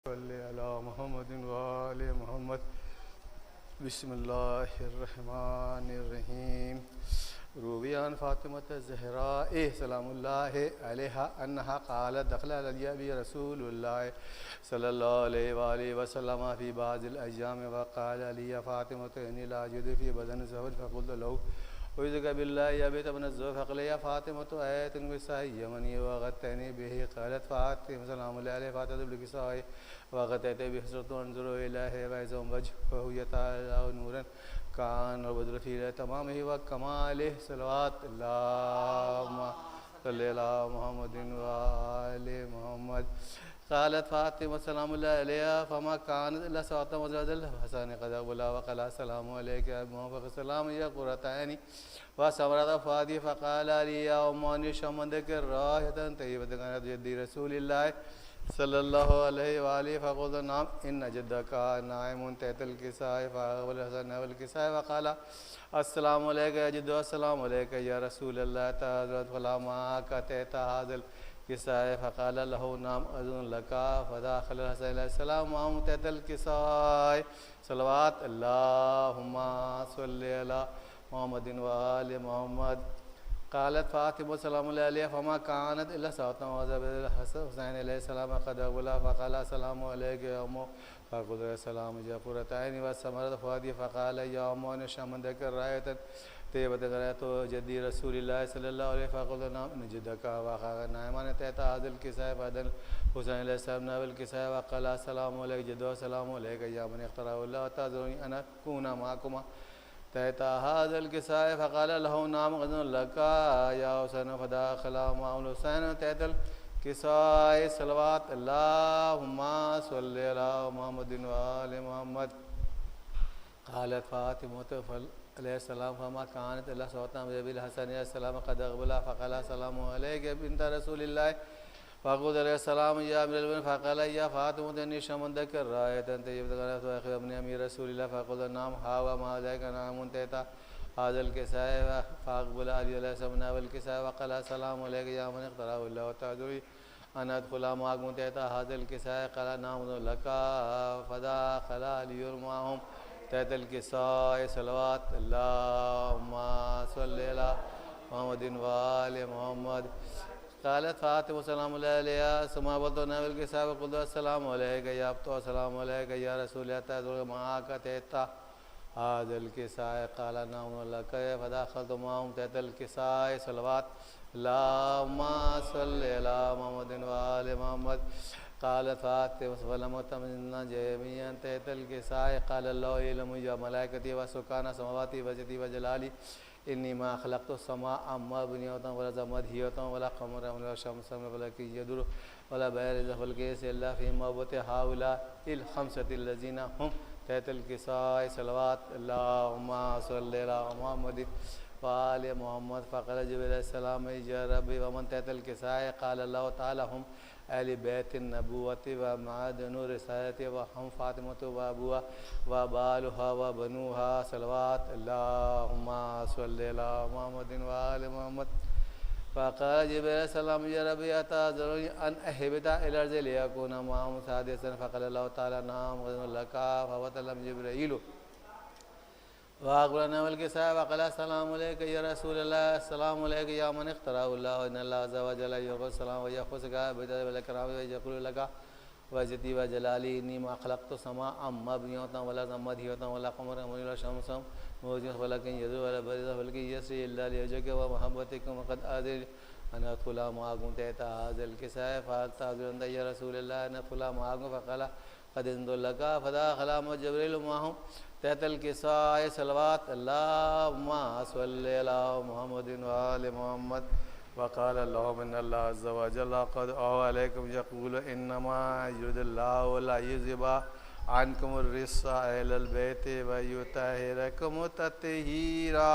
सल्लि अला मुहम्मदिन व आले मुहम्मद। बिस्मिल्लाहिर्रहमानिर्रहीम। रूबियान फ़ातिमत ज़हरा सलामुल्लाहि अलैहा अन्नहा क़ालत दख़ल अलैया बि रसूलुल्लाह सल्लल्लाहु अलैहि वसल्लम फ़ी बाज़िल अय्याम व क़ाल लिया फ़ातिमतु इन्नी ला अजिदु फ़ी बदनि ज़हबन फ़क़ुल्तु लहू उज़्ज़िका बिल्लाहि या बित इब्न ज़ुफ़ फ़क़ाल या फ़ातिमतु आयतुन बिसाइ यमनी व ग़त्तनी बिही क़ालत फ़ातिमा सलामुल्लाहि अलैहा फ़ातिमतु बिकिसाइ व ग़त्तत बिहसरतु अंज़ुरु इलैहि व इज़ा वजहुहु यतअल्लअ नूरन कान वबदर फ़ी तमामिही व कमालिही सल्लल्लाहुम्मा सल्लि अला मुहम्मदिन व आलि मुहम्मद। क़ालत फ़ातिमा सलामुल्लाहि अलैहा फ़मा कानत इल्ला सौतन वज़ल हसन क़द अक़बला व क़ाला अस्सलामु अलैका या मुहम्मद सलाम या क़ुर्रता ऐनी व समरत फ़ुआदी फ़क़ाल ली या उम्मी शम्मदक राहितन तय्यबतन कानत जद्दी रसूलिल्लाह सल्लल्लाहु अलैहि व आलिहि फ़क़ुल्तु नअम इन्न जद्दका नाइमुन तहतल किसाइ फ़अक़बल हसन वल किसाइ व क़ाला अस्सलामु अलैका या जद्दू अस्सलामु अलैका या रसूलल्लाह तहज़रत फ़लम्मा कहता हाज़िल किसाइ फ़क़ाल लहू नाम अज़ुन लका फ़दख़ल हसन अलैहिस्सलाम माहू तहतल किसाइ सल्लल्लाहु अल्लाहुम्मा सल्लि अला मुहम्मदिन व आलि मुहम्मद। क़ालत फ़ातिमा सलामुल्लाहि अलैहा फ़मा कानत इल्ला सौतन वज़ल हुसैन अलैहिस्सलाम क़द अक़बला फ़क़ाल अस्सलामु अलैका या उम्म फ़क़ुल्तु अस्सलामु या क़ुर्रता ऐनी व समरत फ़ुआदी फ़क़ाल या उम्मी शम्मदक राहितन तय्यबतन कानत जद्दी रसूलिल्लाह सल्लल्लाहु अलैहि फ़क़ुल्तु नअम इन्न जद्दका व अख़ाका नाइमान तहत हाज़िल किसाइ फ़अदन हुसैन अलैहिस्सलाम नवल किसाइ व क़ाला अस्सलामु अलैका जद्दू अस्सलामु अलैका या मन इख़्तरहुल्लाह तअज़ुरुनी अन अकूना मअकुमा तहत हाज़िल किसाइ फ़क़ाल लहू नाम अज़ुन लका या हुसैन फ़दख़ल माअहुल हुसैन तहतल किसाइ सल्लल्लाहु अल्लाहुम्मा सल्लि अला मुहम्मदिन व आलि मुहम्मद। क़ालत फ़ातिमतु अलैहिस्सलाम फ़मा कानत इल्ला सौतन बिल हसन अलैहिस्सलाम क़द अक़बला फ़क़ाल अस्सलामु अलैका बिन्त रसूलिल्लाह फ़क़ुल्तु अलैहिस्सलाम या अमीरल मुमिनीन फ़क़ाल या फ़ातिमतु इन्नी शम्मदक राहितन तय्यबतन कानत व इब्न अम्मी रसूलिल्लाह फ़क़ुल्तु नअम हा व मा ज़ालिका नाइमुन तहत हाज़िल किसाइ फ़अक़बल अली अलैहिस्सलाम नवल किसाइ व क़ाला अस्सलामु अलैका या मन इख़्तरहुल्लाह तअज़ुरुनी अन अदख़ुला मअकुम तहत हाज़िल किसाइ क़ाल नअम लका फ़दख़ल अलियुन मअहुम तहतल किसाइ सल्लल्लाहु अल्लाहुम्मा सल्लि अला मुहम्मदिन व आलि मुहम्मद। क़ालत फ़ातिमा सलामुल्लाहि अलैहा सुम्मा वज़अtu नवल किसाइ व क़ुल्तु अस्सलामु अलैका या अब्तु अस्सलामु अलैका या रसूलल्लाह तअज़ुरुनी मअका तहत हाज़िल किसाइ क़ाल नअम लका फ़दख़लतु मअहुम तहतल किसाइ सल्लल्लाहु अल्लाहुम्मा सल्लि अला मुहम्मदिन व आलि मुहम्मद। क़ालत फ़ातिमा फ़लम्मा तमन्ना जमीअन तहतल किसाइ क़ाल अल्लाहु यअलमु या मलाइकती व सुकाना समावाति व इज़्ज़ती व जलाली इन्नी मा ख़लक़तु समाअ मबनियतन वला ज़मदियतन वला क़मरन वला शमसन वला यदुर वला बारिज़ फ़लकिस इल्ला फ़ी मौबति हाउलाइल ख़म्सति लज़ीना हुम तहतल किसाइ सल्लल्लाहु अल्लाहुम्मा सल्लि अला मुहम्मदिन व आलि मुहम्मद। फ़क़ाल जिब्रील अलैहिस्सलाम या रब्बी व मन तहतल किसाइ क़ाल अल्लाहु तआला हुम अहलि बैतिन नबुव्वति व मअदनुर रिसालति व हम फ़ातिमतु व अबूहा व बालुहा व बनूहा सल्लल्लाहु अल्लाहुम्मा सल्लि अला मुहम्मदिन व आलि मुहम्मद। फ़क़ाल जिब्रील अलैहिस्सलाम या रब्बी अतअज़ुरुनी अन अहबिता इलल अर्ज़ि लियकुना मअहुम सादिसन फ़क़ाल अल्लाहु तआला नअम अज़ुन लका फ़वतलम जिब्रील व अक़बल नवल किसाइ व क़ाला अस्सलामु अलैका या रसूलल्लाह अस्सलामु अलैका या मन इख़्तरहुल्लाह इन्नल्लाह अज़्ज़ व जल्ल युक़िरु सलाम व यख़ुस्सुका बितल इकराम व यक़ूलु लका व इज़्ज़ती व जलाली इन्नी मा ख़लक़तु समाअ मबनियतन वला ज़मदियतन वला क़मरन मुनीरन शमसन मुज़िन वलकिन यदुर वला बारिज़ फ़लकिन यस्री इल्ला लिवजहिका व महब्बतिकुम क़द अज़िल अन अदख़ुला मअकुम तहत हाज़िल किसाइ फ़अतअज़ुरु या रसूलल्लाह अन अदख़ुला मअकुम फ़क़ाल क़द अज़िनतु लका फ़दख़ल जिब्रील मअहुम तहतल किसाइ सल्लल्लाहु अल्लाहुम्मा सल्लि अला मुहम्मदिन व आलि मुहम्मद। वक़ाल अल्लाहु इन्नल्लाह अज़्ज़ व जल्ल क़द औहा अलैकुम यक़ूलु इन्नमा युरिदुल्लाहु लियुज़हिबा अन्कुमुर रिज्सा अहलल बैति व युतहिरकुम तत्हीरा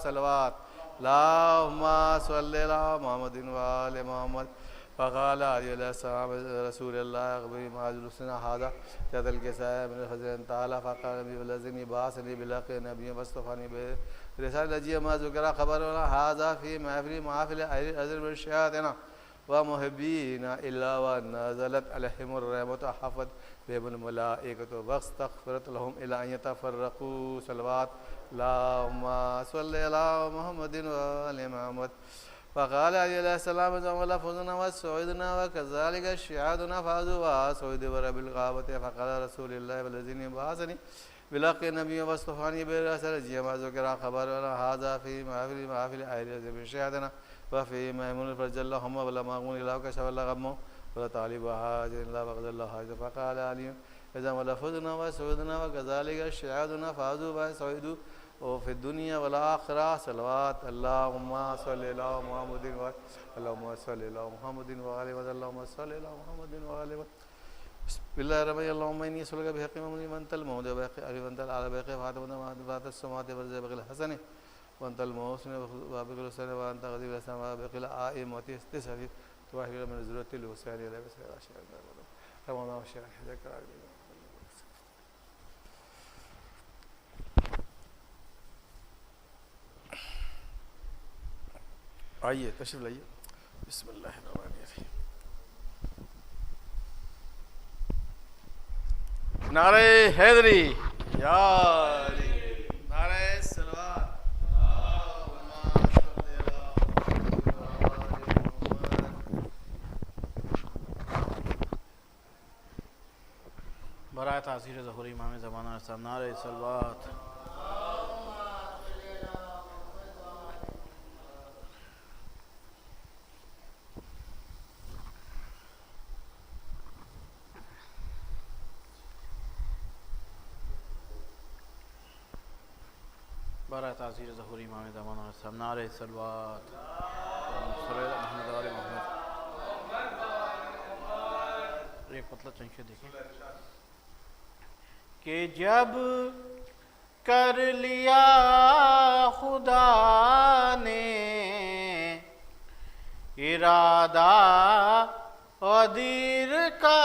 सल्लल्लाहु अल्लाहुम्मा सल्लि अला मुहम्मदिन व आलि मुहम्मद। फ़क़ाल अली अलैहिस्सलाम रसूलल्लाह अख़बिरनी मा युरसिलुना हाज़ा तहतल किसाइ मिन फ़ज़लिन तआला फ़क़ाल वल्लज़ी बअसनी बिलहक़्क़ि नबिय्यन वस्तफ़ानी बिरिसालतिही मा ज़ुकिरा ख़बरुना हाज़ा फ़ी महफ़िल अहलिल अर्ज़ि मिन शयातिना व मुहिब्बीना इल्ला व नज़लत अलैहिमुर रहमतु हफ़त बिहिमुल मलाइकतु वस्तग़फ़रत लहुम इला अन यतफ़र्रक़ू सल्लवात अल्लाहुम्मा सल्लि अला मुहम्मदिन व आलि मुहम्मद फ़क़ाल अलैहिस्सलाम ज़मला फुज़ना व सऊदना व कज़ालिका शिहादुना फ़ाज़ू व सऊद व रबिल ग़ाबत फ़क़ाल रसूलुल्लाह वल्लज़ीनी बअसनी बिलक़ि नबी वस्तफ़ानी बिरसल जिमा ज़ुकिरा ख़बर हाज़ा फ़ी महफ़िल अहल बिशहादना वफ़ी महमूद फ़रजल्ला हम वला मामून इला कशवल्ला गम्मो वला तालिब हाज इल्ला वक़दल्ला हाज फ़क़ाल अली इज़ा वलफ़ुज़ना व सऊदना व कज़ालिका शिहादुना फ़ाज़ू व सऊद फ़ी दुनिया वल आखिरा सल्लवात अल्लाहुम्मा सल्लि अला मुहम्मदिन व अल्लाहुम्मा सल्लि अला मुहम्मदिन व आलि व अल्लाहुम्मा सल्लि अला मुहम्मदिन व आलि बिस्मिल्लाहिर्रहमानिर्रहीम अल्लाहुम्मा इन्नी असअलुका बिहक़्क़ि मनतल मौद व बिहक़्क़ि अबी वंतल आला बिहक़्क़ि फातिमा व समात व बिहक़्क़ि हसन वंतल मोहसिन व बिहक़्क़ि हुसैन व अंत ग़ज़ीब हसन व बिहक़्क़ि आइमति इस्तिसफ़ी तुवाहिर मिन ज़ुरतिल हुसैन अलैहि सल्लम रमज़ान शरह ज़िक्र। आइए तशरीफ़ लाइए। बिस्मिल्लाहिर्रहमानिर्रहीम। नारे हैदरी या अली, नारे सलवात बराए तासीर ज़हूर इमाम ज़माना नारे सलवात। बराए तासीर ज़हूर इमाम ज़माना नारे सलवात। एक मतलब चंशे देखें कि जब कर लिया खुदा ने इरादा क़दीर का,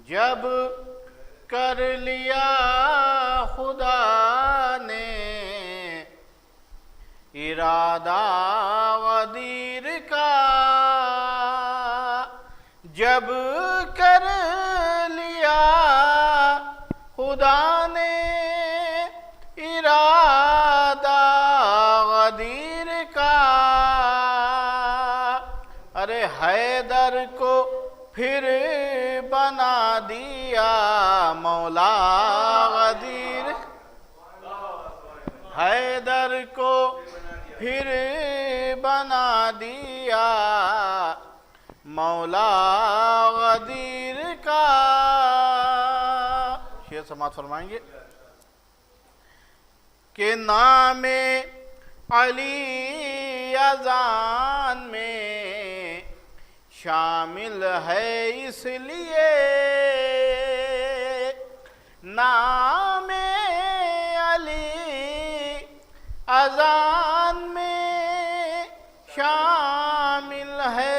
जब कर लिया खुदा ने इरादा क़दीर का, जब कर लिया खुदा ने इरादा क़दीर का, अरे हैदर को फिर बना दिया मौला क़दीर, हैदर को फिर बना दिया मौला क़दीर का। शेर समात फरमाएंगे कि नामे अली अज़ान में शामिल है इसलिए, नामे अली अज़ान में शामिल है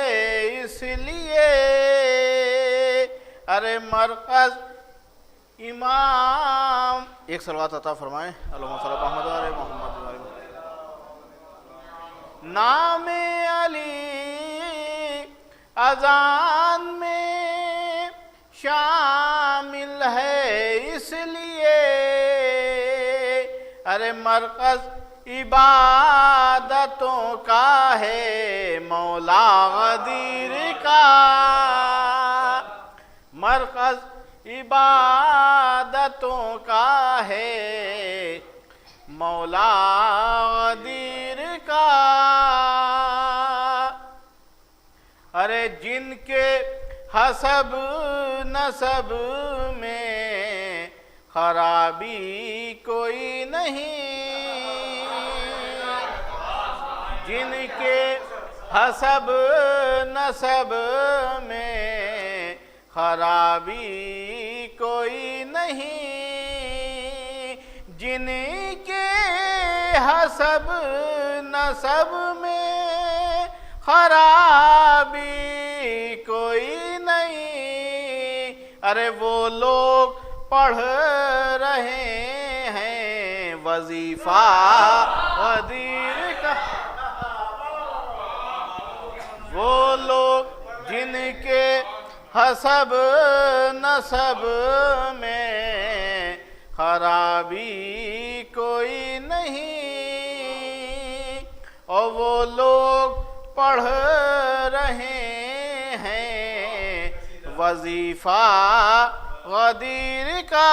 इसलिए, अरे मरकज़ इमाम एक सलवात अता फरमाएं अल्लाहुम्मा सल्लि अला मोहम्मद व आले मोहम्मद। नामे अली अज़ान में शामिल है इसलिए, अरे मरकज़ इबादतों का है मौला क़दीर का, मरकज़ इबादतों का है मौला क़दीर का, अरे जिनके हसब नसब में खराबी कोई नहीं, जिनके हसब नसब में खराबी कोई नहीं, जिनके हसब नसब में खराबी कोई नहीं, अरे वो लोग पढ़ रहे हैं वजीफा क़दीर का, वो लोग जिनके हसब नसब में खराबी कोई नहीं, और वो लोग पढ़ रहे हैं वजीफा गदीर का।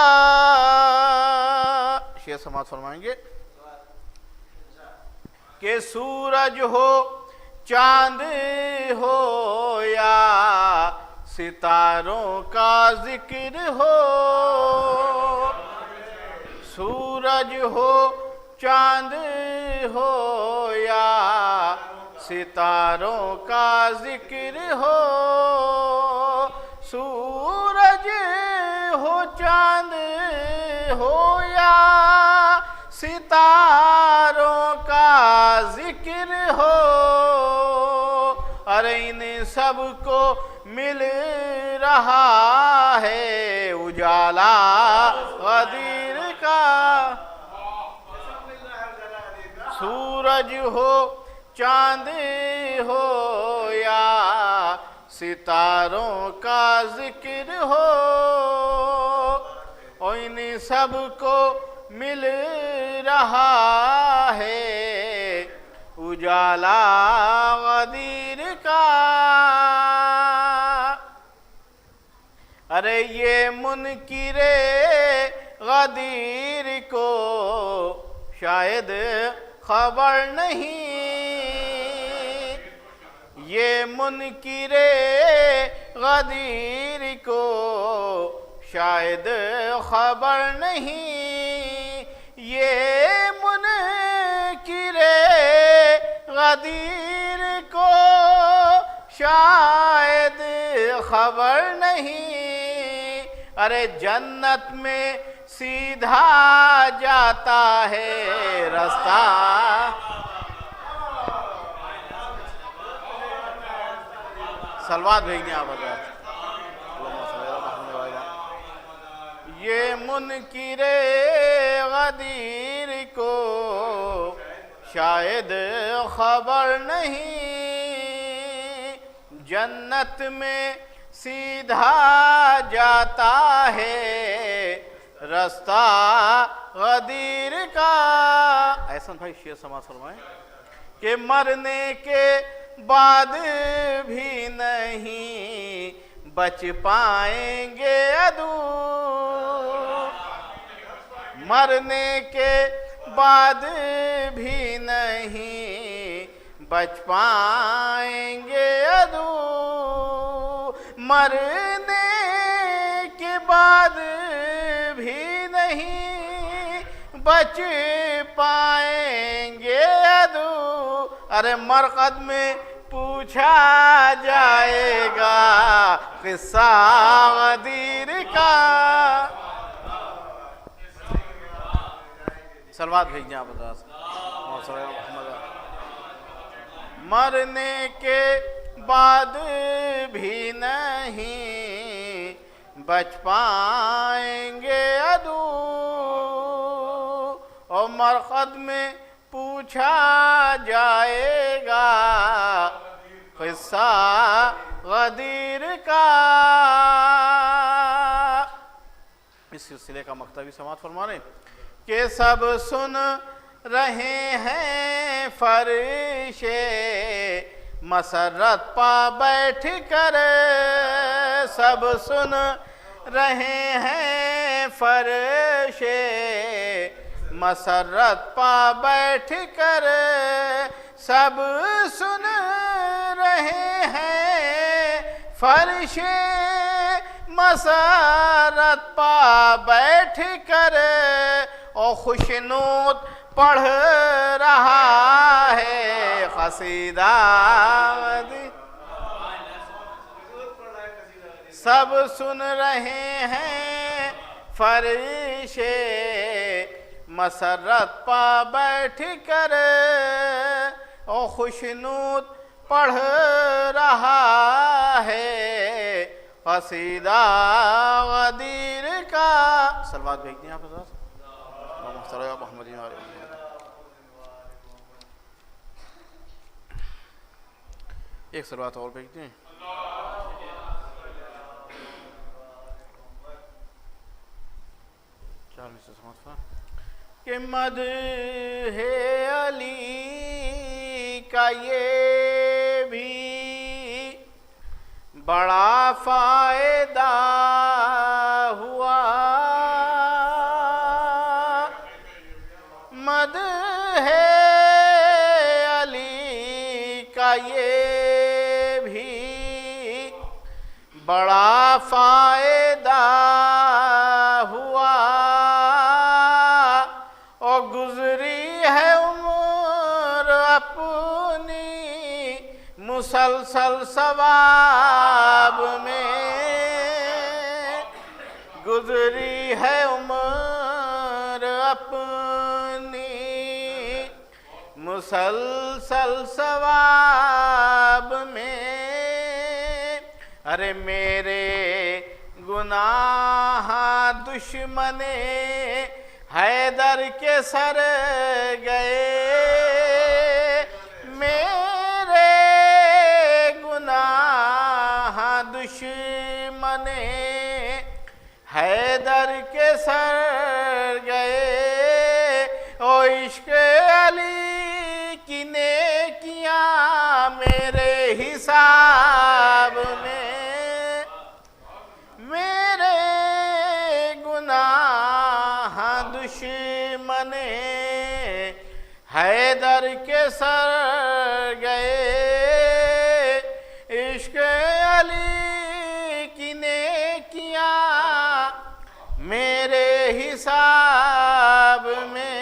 शेर समाज फरमाएंगे कि सूरज हो चांद हो या सितारों का जिक्र हो, सूरज हो चांद हो या सितारों का जिक्र हो, सूरज हो चांद हो या सितारों का जिक्र हो, अरे इन सबको मिल रहा है उजाला गदीर का। सूरज हो चांद हो या सितारों का जिक्र हो, और इन सबको मिल रहा है उजाला गदीर का। अरे ये मुनकिरे गदीर को शायद खबर नहीं, ये मुनकिरे गदीर को शायद खबर नहीं, ये मुनकिरे गदीर को शायद खबर नहीं। अरे जन्नत में सीधा जाता है रास्ता, सलवात भेजने आप ये मुनकिरे गदीर को शायद खबर नहीं, जन्नत में सीधा जाता है रास्ता गदीर का। ऐसा भाई शेर समाज फरमाए कि मरने के बाद भी नहीं बच पाएंगे अदू, मरने के बाद भी नहीं बच पाएंगे अदू, मरने के बाद भी नहीं बच पाएंगे अदू। अरे मरकद में पूछा जाएगा किस्सा गदीर का। सलवात भेजना आप मरने के बाद भी नहीं बच पाएंगे अदू, और मरकद में पूछा जाएगा किस्सा गदीर का। इस सिलसिले का मकतबी समात फरमाने कि सब सुन रहे हैं फरिश्ते मसरत पा बैठ कर, सब सुन रहे हैं फरिश्ते मसरत पा बैठ कर, सब सुन रहे हैं फरिश्ते मसरत पा बैठ कर, और खुशनूद पढ़ रहा है कसीदा। सब सुन रहे हैं फरिश्ते मसरत पा बैठ कर, और खुशनूद पढ़ रहा है कसीदा गदीर का। सलवात भेजते हैं आप एक सलवात और भेज दें। कि मद है अली का ये भी बड़ा फायदा हुआ, मद है अली का ये भी बड़ा फायदा हुआ, और गुजरी है उम्र अपनी मुसलसल सवाब में, गुजरी है उम्र अपनी मुसलसल सवाब में। अरे मेरे गुनाह दुश्मने हैदर के सर गए, मेरे गुनाह दुश्मने हैदर के सर गए। ओ इश्क अली की नेकियां मेरे हिसाब में, मेरे गुनाह दुश्मने हैदर के सर गए। इश्क अली की नेकियां मेरे हिसाब में।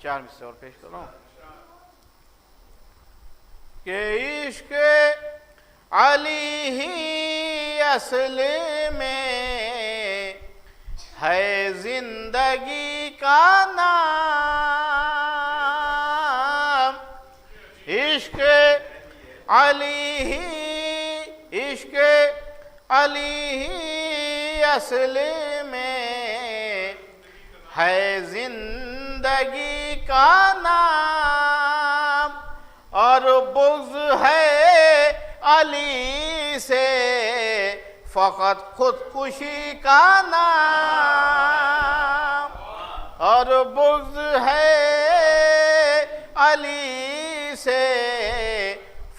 4 मिसरे और पेश कर रहा हूं कि इश्क अली ही असल में है जिंदगी का नाम, इश्क अली ही, इश्क अली ही असल में है जिंदगी का नाम, और बुग़्ज़ है अली से फ़क़त खुदकुशी का नाम, और बुग़्ज़ है अली से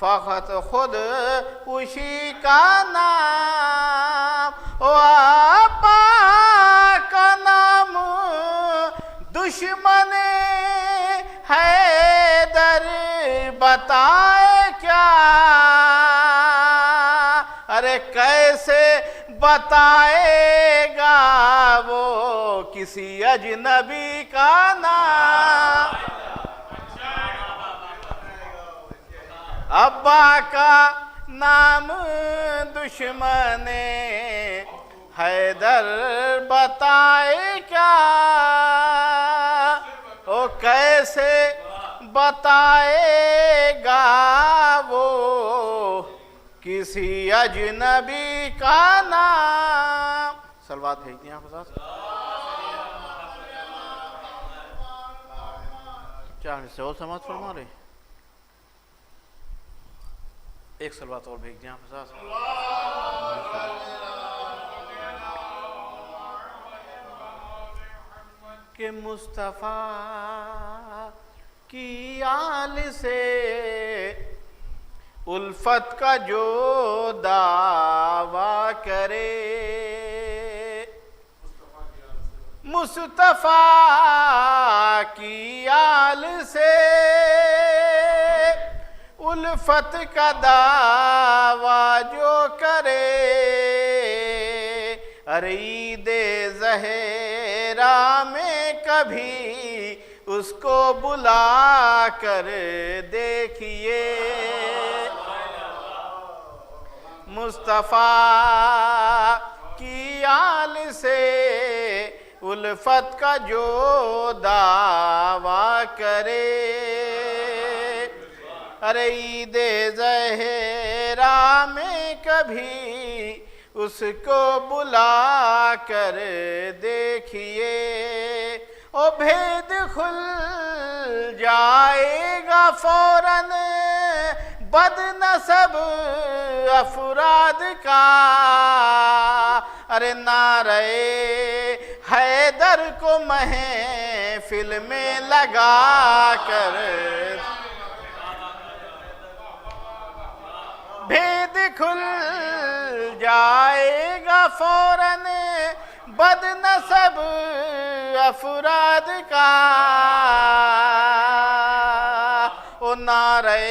फ़क़त खुदकुशी का नाम। ओ आपा का नाम दुश्मने हैदर बताए क्या, अरे कैसे बताएगा वो किसी अजनबी का नाम। अब्बा का नाम दुश्मने हैदर बताए क्या, ओ कैसे बताएगा वो किसी अजनबी का नाम। सलवात भेज दिया आपके साथ। 4 हिस्से और समाज फरमा रहे, एक सलवात और भेज दिया आपके साथ। कि मुस्तफ़ा की आल से उल्फत का जो दावा करे, मुस्तफ़ा की आल से उल्फत का दावा जो करे, अरे ईदे ज़हरा में कभी उसको बुला कर देखिए, मुस्तफ़ा की आल से उल्फत का जो दावा करे, अरे ईदे ज़हरा में कभी उसको बुला कर देखिए, ओ भेद खुल जाएगा फौरन बदनसब अफराद का। अरे नारे हैदर को महफिल में लगा कर भेद खुल जाएगा फौरन बदनसब अफराद का। ओ नारे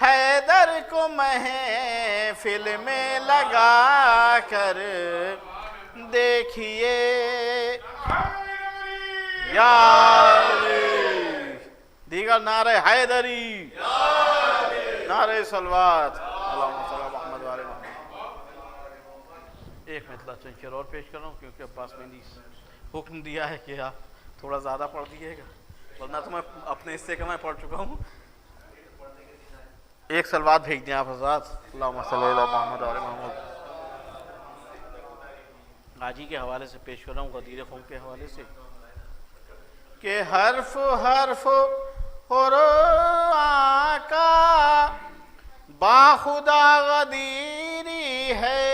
हैदर को महफिल में लगा कर देखिए यार दीगर नारे हैदरी नारे सलवात मोहम्मद वाले मोहम्मद। एक मिनट शेर और पेश कर रहा हूँ क्योंकि अब्बास मेहंदी हुक्म दिया है कि आप थोड़ा ज़्यादा पढ़ दीजिएगा, वरना तो मैं अपने हिस्से का मैं पढ़ चुका हूँ। एक सलवात भेज दें आप हज़रात अल्लाहुम्मा सल्ली अला मोहम्मद वाले मोहम्मद। गाजी के हवाले से पेश कर रहा हूँ, गदीर क़ौम के हवाले से कि हर्फ हर्फ और आका बाखुदा गदीरी है।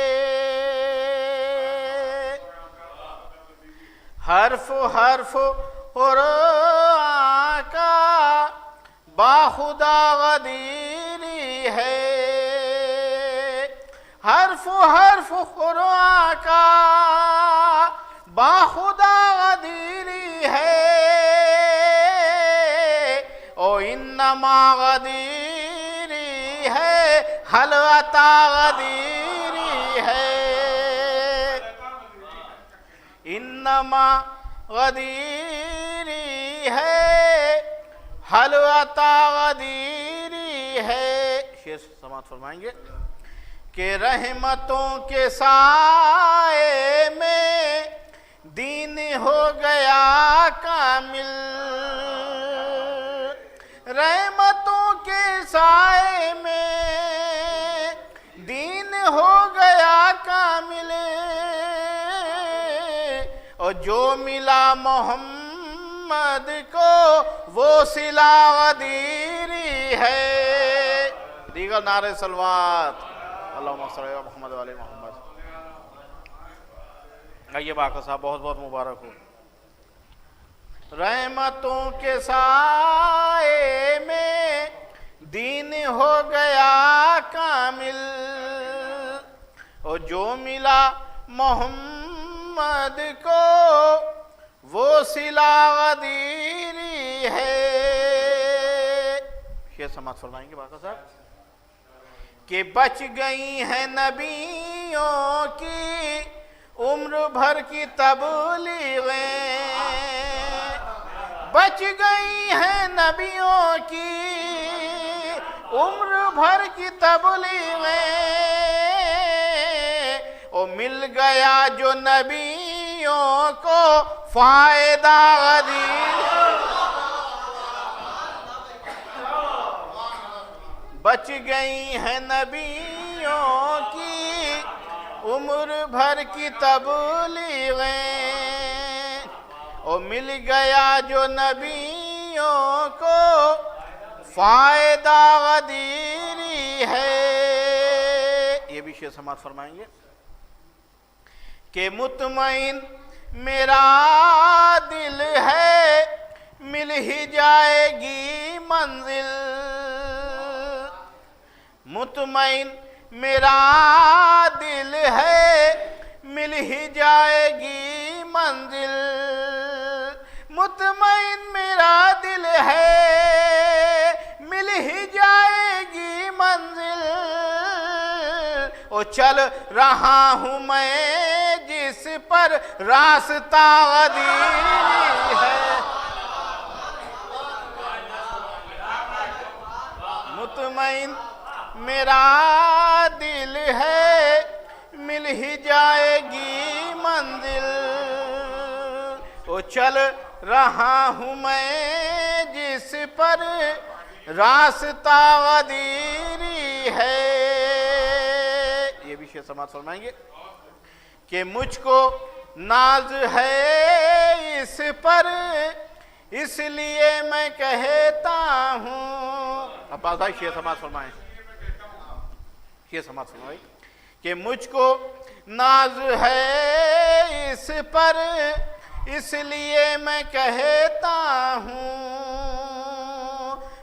हर्फ हर्फ और आका बाखुदा गदीरी है। हर्फ हर्फ और आका बाखुदा गदीरी है। ओ इन्नमा गदीरी है हलवता गदीरी है। इन्नमा गदीरी है हलवता गदीरी है। शेर समाप्त फरमाएंगे कि रहमतों के साए में दीन हो गया कामिल। रहमतों के साए में दीन हो गया कामिल। और जो मिला मोहम्मद को वो सिला गदीरी है। दीगर नारे सलवात अल्लाहुम्मा सल्ली अला मोहम्मद वाले मोहम्मद। आइए बाका साहब बहुत बहुत मुबारक हो। रहमतों के साए में दीन हो गया कामिल। और जो मिला मोहम्मद को वो सिला गदीरी है। शेर समाप्त फरमाएंगे बाका साहब कि बच गई हैं नबियों की उम्र भर की तबलीगें। बच गई हैं नबियों की उम्र भर की तबलीगें। ओ मिल गया जो नबियों को फायदा गदीर। बच गई हैं नबियों की उम्र भर की तबलीगें। और मिल गया जो नबियों को फायदा गदीरी है। ये भी शेर समाप्त फरमाएंगे कि मुतमईन मेरा दिल है मिल ही जाएगी मंजिल। मुतमईन मेरा दिल है मिल ही जाएगी मंजिल। मुतमईन मेरा दिल है मिल ही जाएगी मंजिल। ओ चल रहा हूँ मैं जिस पर रास्ता गदीरी है। मुतमईन मेरा दिल है मिल ही जाएगी मंजिल। ओ चल रहा हूँ मैं जिस पर रास्ता गदीरी है। ये भी शेर समाप्त फरमाएंगे कि मुझको नाज है इस पर इसलिए मैं कहता हूँ। अब्बास भाई शेर समाज फरमाएं, शेर समाज फरमाएं कि मुझको नाज है इस पर इसलिए मैं कहता हूँ,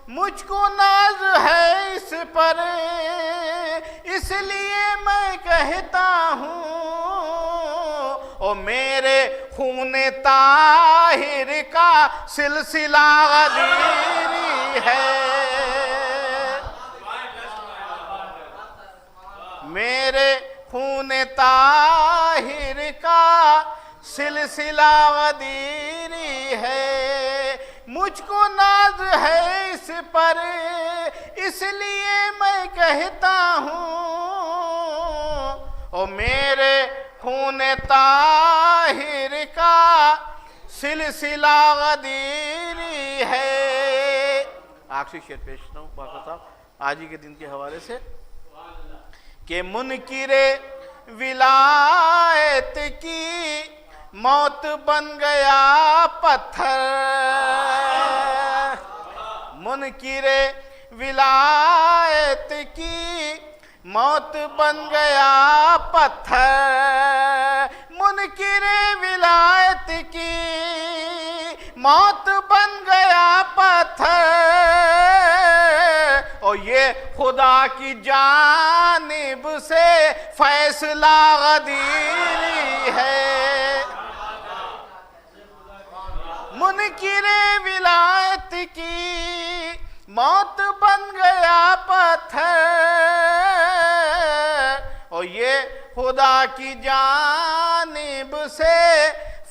मुझको नाज है इस पर इसलिए मैं कहता हूँ, ओ मेरे खून ताहिर का सिलसिला गदीरी है, मेरे खून ताहिर का सिलसिला गदीरी है, मुझको नाज है इस पर इसलिए मैं कहता हूँ, ओ मेरे खून ताहिर का सिलसिला गदीरी है। आखिरी शेर पेश करता हूँ बाबा साहब आज ही के दिन के हवाले से कि मुनकिरे विलायत की मौत बन गया पत्थर, मुनकिरे विलायत की मौत बन गया पत्थर, मुनकिरे विलायत की मौत बन गया पत्थर, और ये खुदा की जानिब से फैसला गदीरी है, मुनकिरे विलायत की मौत बन गया पत्थर, और ये खुदा की जानिब से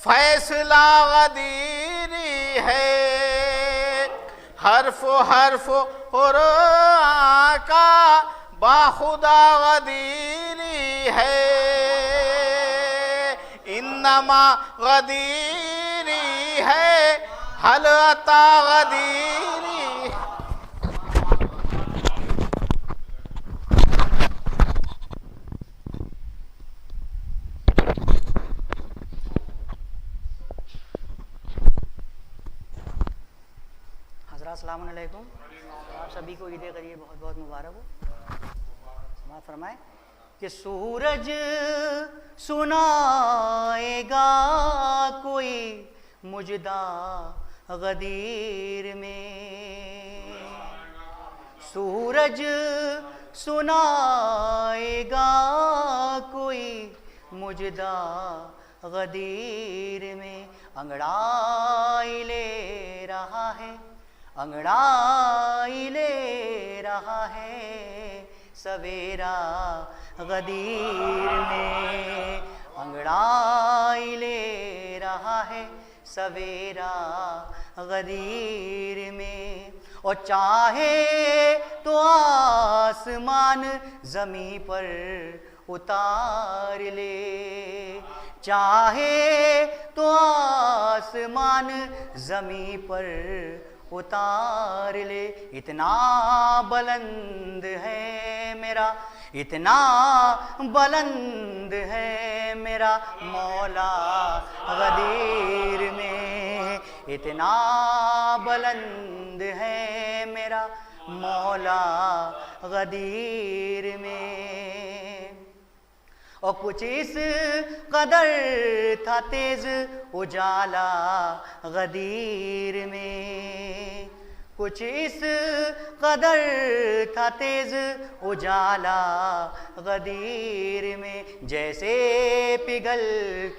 फैसला गदीरी है, हर्फ हर्फ और आका बाखुदा गदीरी है, इन्नमा गदीरी है हल अता गदीरी। अस्सलाम वालेकुम, आप सभी को ईद गरीब बहुत बहुत मुबारक हो। समाअत फरमाए कि सूरज सुनाएगा कोई मुजदा गदीर में, सूरज सुनाएगा कोई मुजदा गदीर में, अंगड़ाई ले रहा है, अंगड़ाई ले रहा है सवेरा गदीर में, अंगड़ाई ले रहा है सवेरा गदीर में, और चाहे तो आसमान ज़मीं पर उतार ले, चाहे तो आसमान ज़मीं पर उतार ले, इतना बुलंद है मेरा, इतना बुलंद है मेरा मौला गदीर में, इतना बुलंद है मेरा मौला गदीर में, और कुछ इस कदर था तेज उजाला गदीर में, कुछ इस कदर था तेज उजाला गदीर में, जैसे पिघल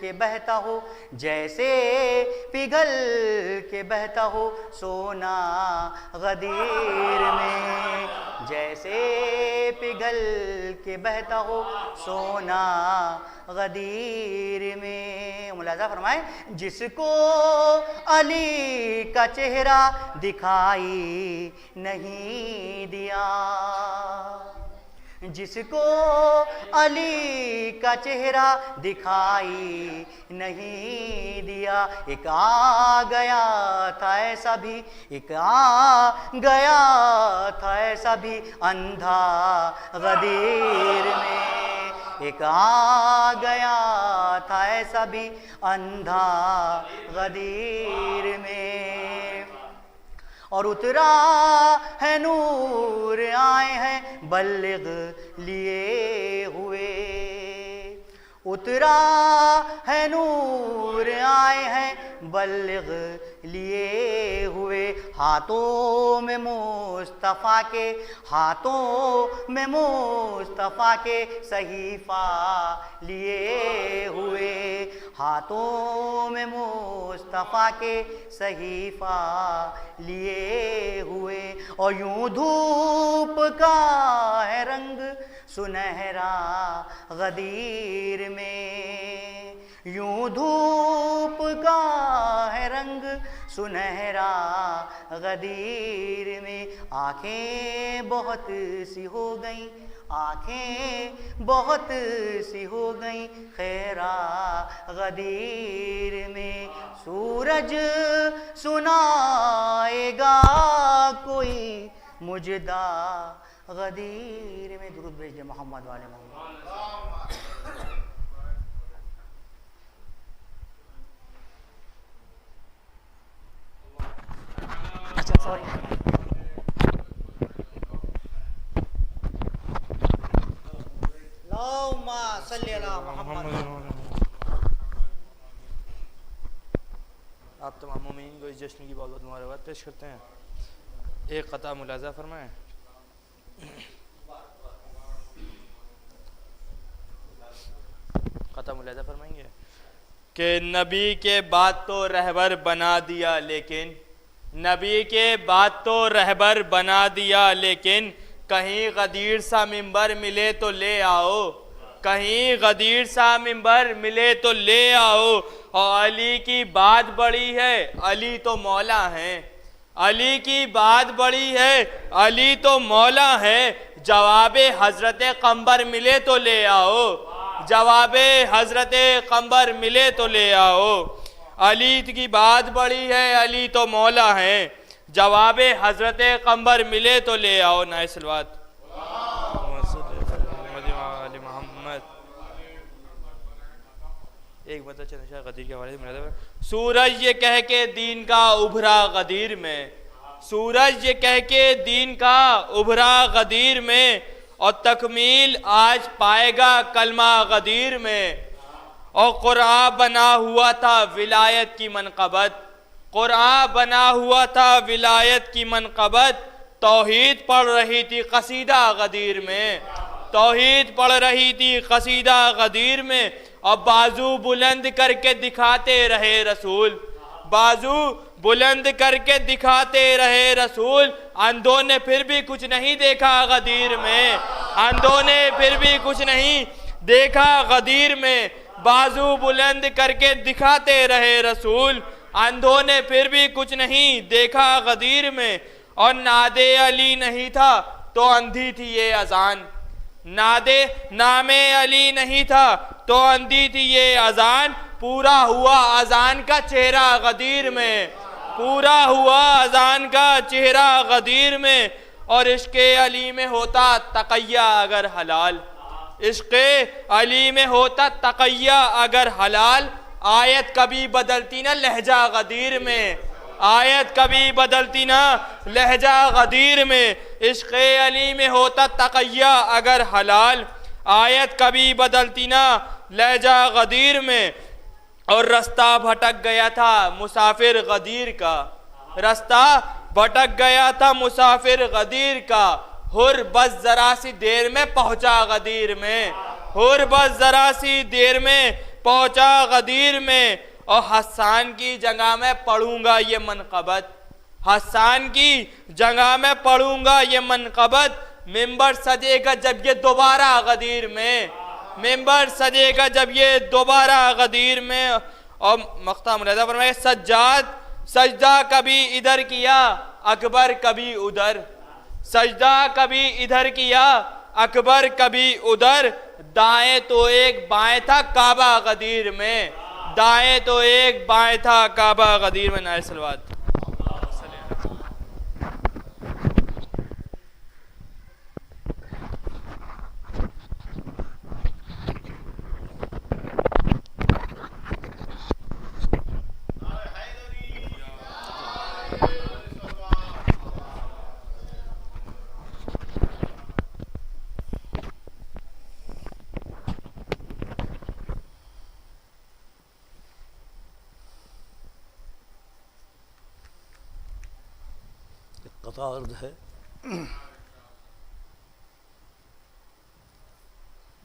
के बहता हो, जैसे पिघल के बहता हो सोना गदीर में, जैसे पिघल के बहता हो सोना गदीर में। मुलाजा फरमाए, जिसको अली का चेहरा दिखाई नहीं दिया, जिसको अली का चेहरा दिखाई नहीं दिया, एक आ गया था ऐसा भी, एक आ गया था ऐसा भी अंधा गदीर में, एक आ गया था ऐसा भी अंधा गदीर में, और उतरा है नूर आए हैं बल्लिग लिए हुए। उतरा है नूर आए हैं बल्लिग लिए हुए। हाथों में मुस्तफ़ा के, हाथों में मुस्तफ़ा के सहीफ़ा लिए हुए। हाथों में मुस्तफ़ा के सहीफ़ा लिए हुए। और यूं धूप का है रंग सुनहरा गदीर में, यूं धूप का है रंग सुनहरा गदीर में। आँखें बहुत सी हो गईं, आँखें बहुत सी हो गईं खैरा गदीर में। सूरज सुनाएगा कोई मुजदा गदीर में। दुरूद भेजिए मोहम्मद वाले मोहम्मद। अच्छा सॉरी। अल्लाहुम्मा सल्ली अला मोहम्मद। आप तमाम मोमिनीन को इस जश्न की बहुत बहुत मुबारकबाद पेश करते हैं। एक क़ता मुलाज़ा फरमाएं। क़ता मुलाज़ा फरमाएंगे कि नबी के बाद तो रहबर बना दिया, लेकिन नबी के बाद तो रहबर बना दिया, लेकिन कहीं गदीर सा मिंबर मिले तो ले आओ, कहीं गदीर सा मिंबर मिले तो ले आओ। और अली की बात बड़ी है, अली तो मौला हैं, अली की बात बड़ी है, अली तो मौला है। जवाबे हजरत कम्बर मिले तो ले आओ, जवाबे हजरत कम्बर मिले तो ले आओ। अली की बात बड़ी है, अली तो मौला है, जवाबे हजरत कम्बर मिले तो ले आओ। नाइसलवात एक मतलब चंद गदीर के हवाले से। सूरज ये कह के दीन का उभरा गदीर में, सूरज ये कह के दीन का उभरा गदीर में। और तकमील आज पाएगा कलमा गदीर में। और कुरान बना हुआ था विलायत की मनक़बत, कुरान बना हुआ था विलायत की मनक़बत। तौहीद पढ़ रही थी कसीदा गदीर में, तौहीद पढ़ रही थी कसीदा गदीर में। और बाजू बुलंद करके दिखाते रहे रसूल, बाजू बुलंद करके दिखाते रहे रसूल। अंधों ने फिर भी कुछ नहीं देखा गदीर में, अंधों ने फिर भी कुछ नहीं देखा गदीर में। बाजू बुलंद करके दिखाते रहे रसूल, अंधों ने फिर भी कुछ नहीं देखा गदीर में। और नादे अली नहीं था तो अंधी थी ये अजान, नादे नामे अली नहीं था तो अंधी थी ये अजान। पूरा हुआ अजान का चेहरा गदीर में, पूरा हुआ अजान का चेहरा गदीर में। और इश्क़े अली में होता तक़य्या अगर हलाल, इश्क़े अली में होता तक़य्या अगर हलाल। आयत कभी बदलती ना लहजा गदीर में, आयत कभी बदलती ना लहजा गदीर में। इश्क़े अली में होता तक़य्या अगर हलाल, आयत कभी बदलती ना लहजा गदीर में। और रास्ता भटक गया था मुसाफिर गदीर का, रास्ता भटक गया था मुसाफिर गदीर का। हुर बस जरा सी देर में पहुंचा गदीर में, हुर बस जरा सी देर में पहुंचा गदीर में। और हसान की जगह में पढ़ूंगा ये मनक़बत, हसान की जगह में पढ़ूंगा ये मनक़बत। मिंबर सजेगा जब ये दोबारा गदीर में, मिंबर सजेगा जब ये दोबारा गदीर में। और मख्ता मुलाज़ा फरमाए सज्जाद सजदा कभी इधर किया अकबर कभी उधर, सजदा कभी इधर किया अकबर कभी उधर। दाएं तो एक बाएं था काबा गदीर में, दाएं तो एक बाएं था काबा गदीर में। नाइस सलवात। अर्ज है।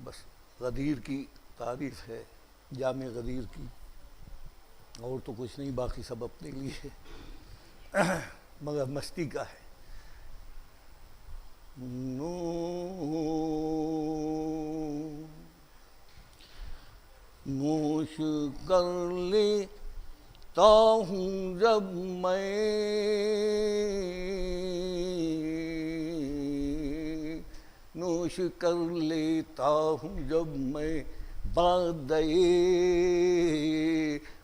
बस गदीर की तारीफ है, जामे गदीर की, और तो कुछ नहीं, बाकी सब अपने लिए मगर मस्ती का है। नोश कर लेता हूँ जब मैं नोश कर लेता हूँ जब मैं बादए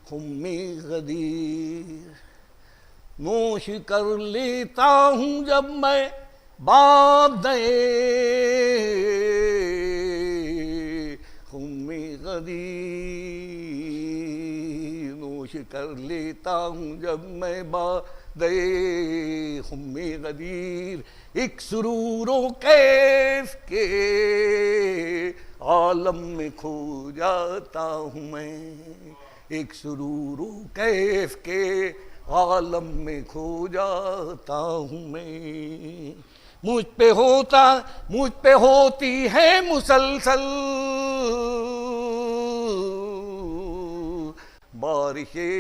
खुम्मे गदीर। नोश कर लेता हूँ जब मैं बादए खुम्मे गदीर। नोश कर लेता हूँ जब मैं बादए खुम्मे गदीर। एक सुरूरो कैफ के आलम में खो जाता हूँ मैं। एक सुरूरो कैफ के आलम में खो जाता हूँ मैं। मुझ पे होती है मुसलसल बारिशे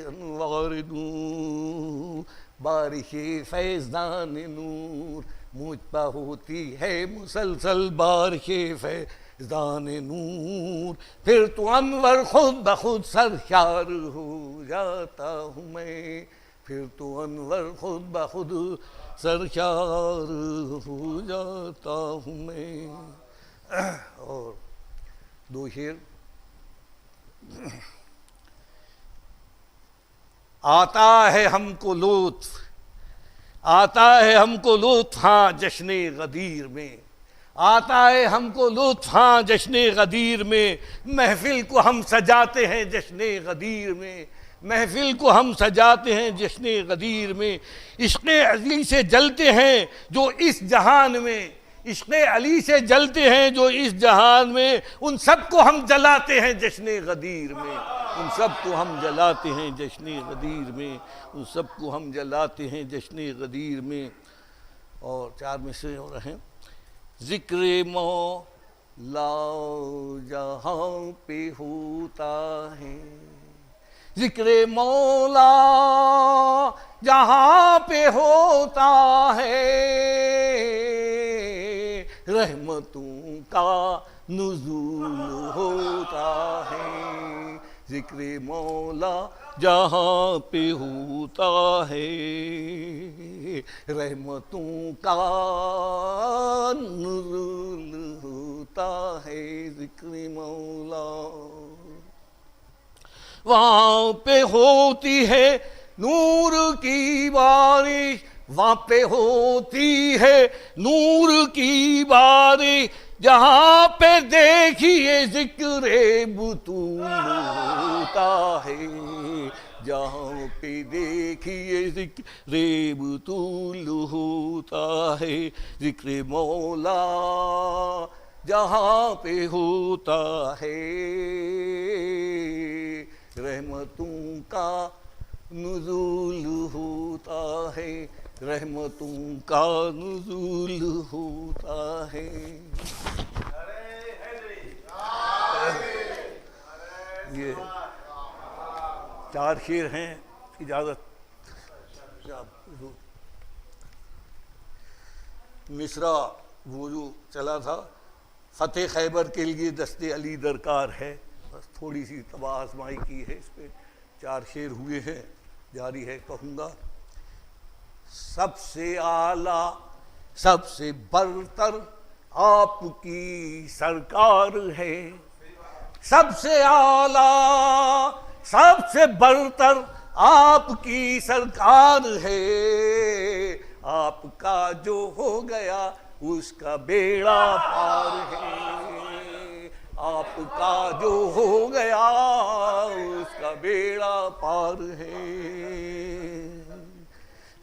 अनवार नूर, बारिशे फैज़ान नूर। मुझ पर होती है मुसलसल बारिशे फैज़ान नूर। फिर तो अनवर खुद ब खुद सरशार हो जाता हूँ मैं। फिर तो अनवर खुद ब खुद सरशार हो जाता हूँ मैं। और दो शेर। आता है हमको लुत्फ, आता है हमको लुत्फ हाँ जश्ने गदीर में। आता है हमको लुत्फ हाँ जश्ने गदीर में। महफिल को हम सजाते हैं जश्ने गदीर में। महफिल को हम सजाते हैं जश्ने गदीर में। इश्क़े अली से जलते हैं जो इस जहान में। इश्क़े अली से जलते हैं जो इस जहान में। उन सबको हम जलाते हैं जश्ने गदीर में। उन सबको हम जलाते हैं जश्ने गदीर में। उन सबको हम जलाते हैं जश्ने गदीर में। और चार में से और हैं। ज़िक्र मौला जहाँ पे होता है। ज़िक्र मौला जहाँ पे होता है। रहमतों का नुज़ूल होता है। ज़िक्र मौला जहाँ पे होता है। रहमतों का नुज़ूल होता है। ज़िक्र मौला वहाँ पे होती है नूर की बारिश। वहाँ पे होती है नूर की बारिश। जहाँ पे देखिए ज़िक्र बुतूल होता है। जहाँ पे देखिए ज़िक्र बुतूल होता है। ज़िक्र मौला जहाँ पे होता है। रहमतों का नुज़ूल होता है। रहमतों का नुज़ूल होता है। ये चार शेर हैं। इजाज़त। मिसरा वो जो चला था, फ़तेह खैबर के लिए दस्ते अली दरकार है। बस थोड़ी सी तबाह आजमाई की है इस पर। चार शेर हुए हैं, जारी है कहूँगा। सबसे आला सबसे बरतर आपकी सरकार है। सबसे आला सबसे बरतर आपकी सरकार है। आपका जो हो गया उसका बेड़ा पार है। आपका जो हो गया उसका बेड़ा पार है।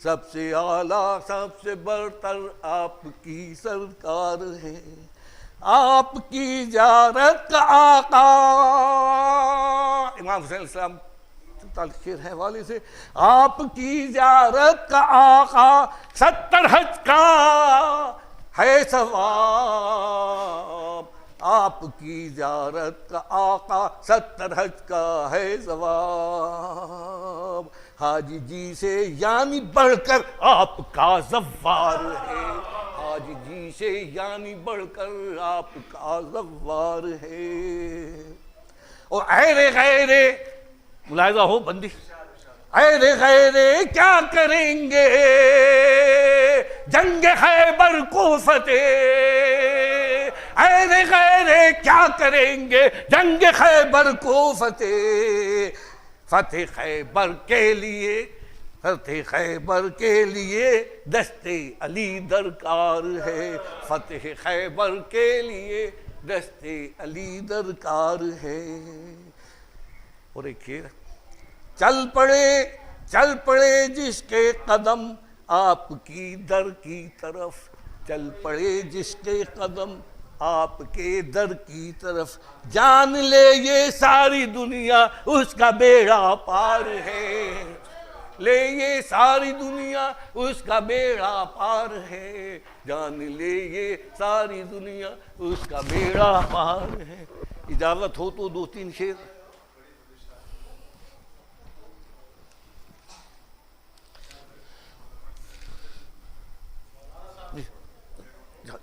सबसे आला सबसे बरतर आपकी सरकार है। आपकी ज़ियारत का आका इमाम हुसैन अलैहिस्सलाम शेर है वाले से, आपकी ज़ियारत का आका 70 हज का है सवाब, आपकी ज़ियारत का आका 70 हज का है सवाब, हाजी जी से यानी बढ़कर आपका ज़व्वार है, हाजी जी से यानी बढ़कर आपका ज़व्वार है। और ऐरे गैरे मुलाहिज़ा हो बंदी, ऐरे गैरे क्या करेंगे जंग खैबर को फतेह, ऐरे गैरे क्या करेंगे जंग खैबर को फतेह, फतेह खैबर के लिए, फतेह खैबर के लिए दस्ते अली दरकार है, फतेह खैबर के लिए दस्ते अली दरकार है। और एक शेर, चल पड़े जिसके कदम आपकी दर की तरफ, चल पड़े जिसके कदम आपके दर की तरफ, जान ले ये सारी दुनिया उसका बेड़ा पार है, ले ये सारी दुनिया उसका बेड़ा पार है, जान ले ये सारी दुनिया उसका बेड़ा पार है। इजाजत हो तो 2-3 शेर।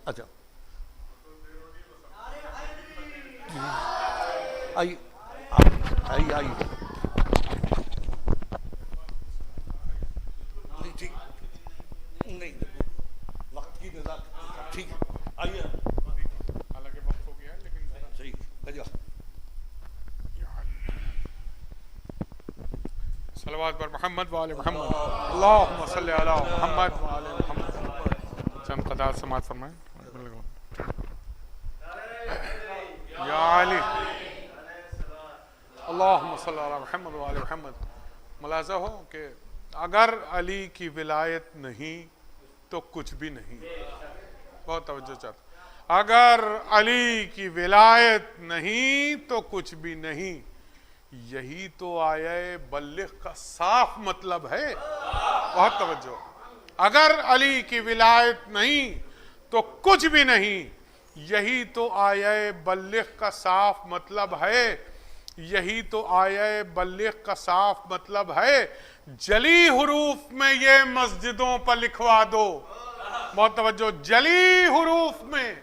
अच्छा आइए आइए आइए, ठीक नहीं वक्त की नज़ाकत, ठीक आइए, हालांकि वक्त हो गया है लेकिन सही भैया। सलवात पर मोहम्मद वाले मोहम्मद, अल्लाहुम्मा सल्ली अला मोहम्मद वाले मोहम्मद। चंद कदार समात फरमाएं। या अली अल्लाहुम्मा सल्ली अला मोहम्मद वाले मोहम्मद। मुलाज़ा हो कि अगर अली की विलायत नहीं तो कुछ भी नहीं। बहुत तवज्जो चाहता, अगर अली की विलायत नहीं तो कुछ भी नहीं, यही तो आया बल्लिग का साफ मतलब है। बहुत तवज्जो, अगर अली की विलायत नहीं तो कुछ भी नहीं, यही तो आया बल्लिग का साफ मतलब है, यही तो आया बल्लिग का साफ मतलब है। जली हुरूफ में ये मस्जिदों पर लिखवा दो, बहुत तवज्जो, जली हुरूफ में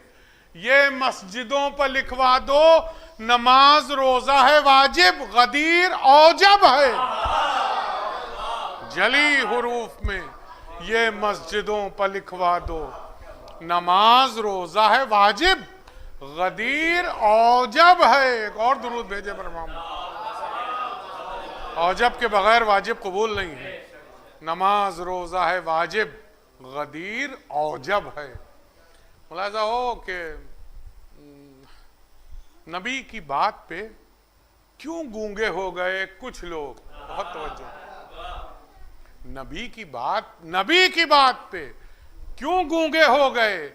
ये मस्जिदों पर लिखवा दो, नमाज रोजा है वाजिब, गदीर औजब है। जली हुरूफ में ये मस्जिदों पर लिखवा दो, नमाज रोजा है वाजिब, गदीर औजब है। एक और दुरूद भेजे पर औजब के बगैर वाजिब कबूल नहीं है। नमाज रोजा है वाजिब, गदीर औजब है। मुलाज़ा हो कि नबी की बात पे क्यों गूंगे हो गए कुछ लोग। बहुत तवज्जो, नबी की बात पे क्यों गूंगे हो गए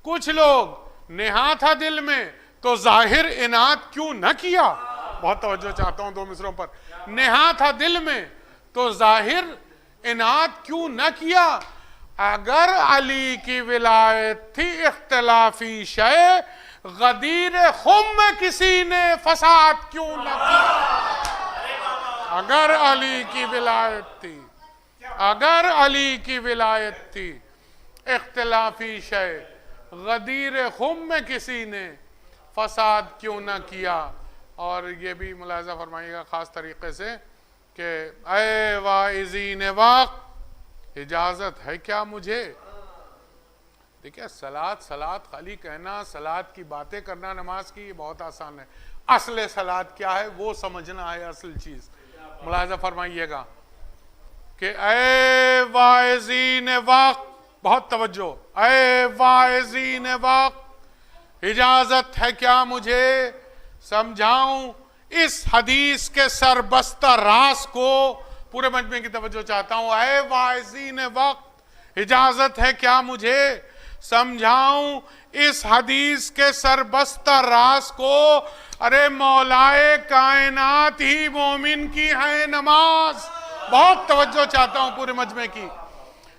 कुछ लोग। नेहा था दिल में तो जाहिर इनात क्यों न किया। बहुत तवज्जो चाहता हूं 2 मिसरों पर। नेहा था दिल में तो जाहिर इनात क्यों न किया। अगर अली की विलायत थी इख्तिलाफी शय, गदीर खुम में किसी ने फसाद क्यों न किया। अगर अली की विलायत थी, अगर अली की विलायत थी इख्तिलाफी शय, गदीर खुम में किसी ने फसाद क्यों न किया। और ये भी मुलाज़ा फरमाइएगा ख़ास तरीक़े से कि ऐ वाइज़ीन वक्त, इजाज़त है क्या मुझे। देखिए सलात खाली कहना, सलात की बातें करना नमाज की, ये बहुत आसान है। असल सलात क्या है वो समझना है असल चीज़। मुलाज़ा फरमाइएगा कि ऐ वाइज़ीन वक्त, बहुत तवज्जो, ऐ वाइज़ीन वक्त, इजाज़त है क्या मुझे समझाऊं इस हदीस के सरबस्ता रास को। पूरे मजमे की तवज्जो चाहता हूं। ऐ वाइज़ीन वक्त, इजाज़त है क्या मुझे समझाऊं इस हदीस के सरबस्ता राज को। अरे मौलाए कायनात ही मोमिन की है नमाज। बहुत तवज्जो चाहता हूं पूरे मजमे की।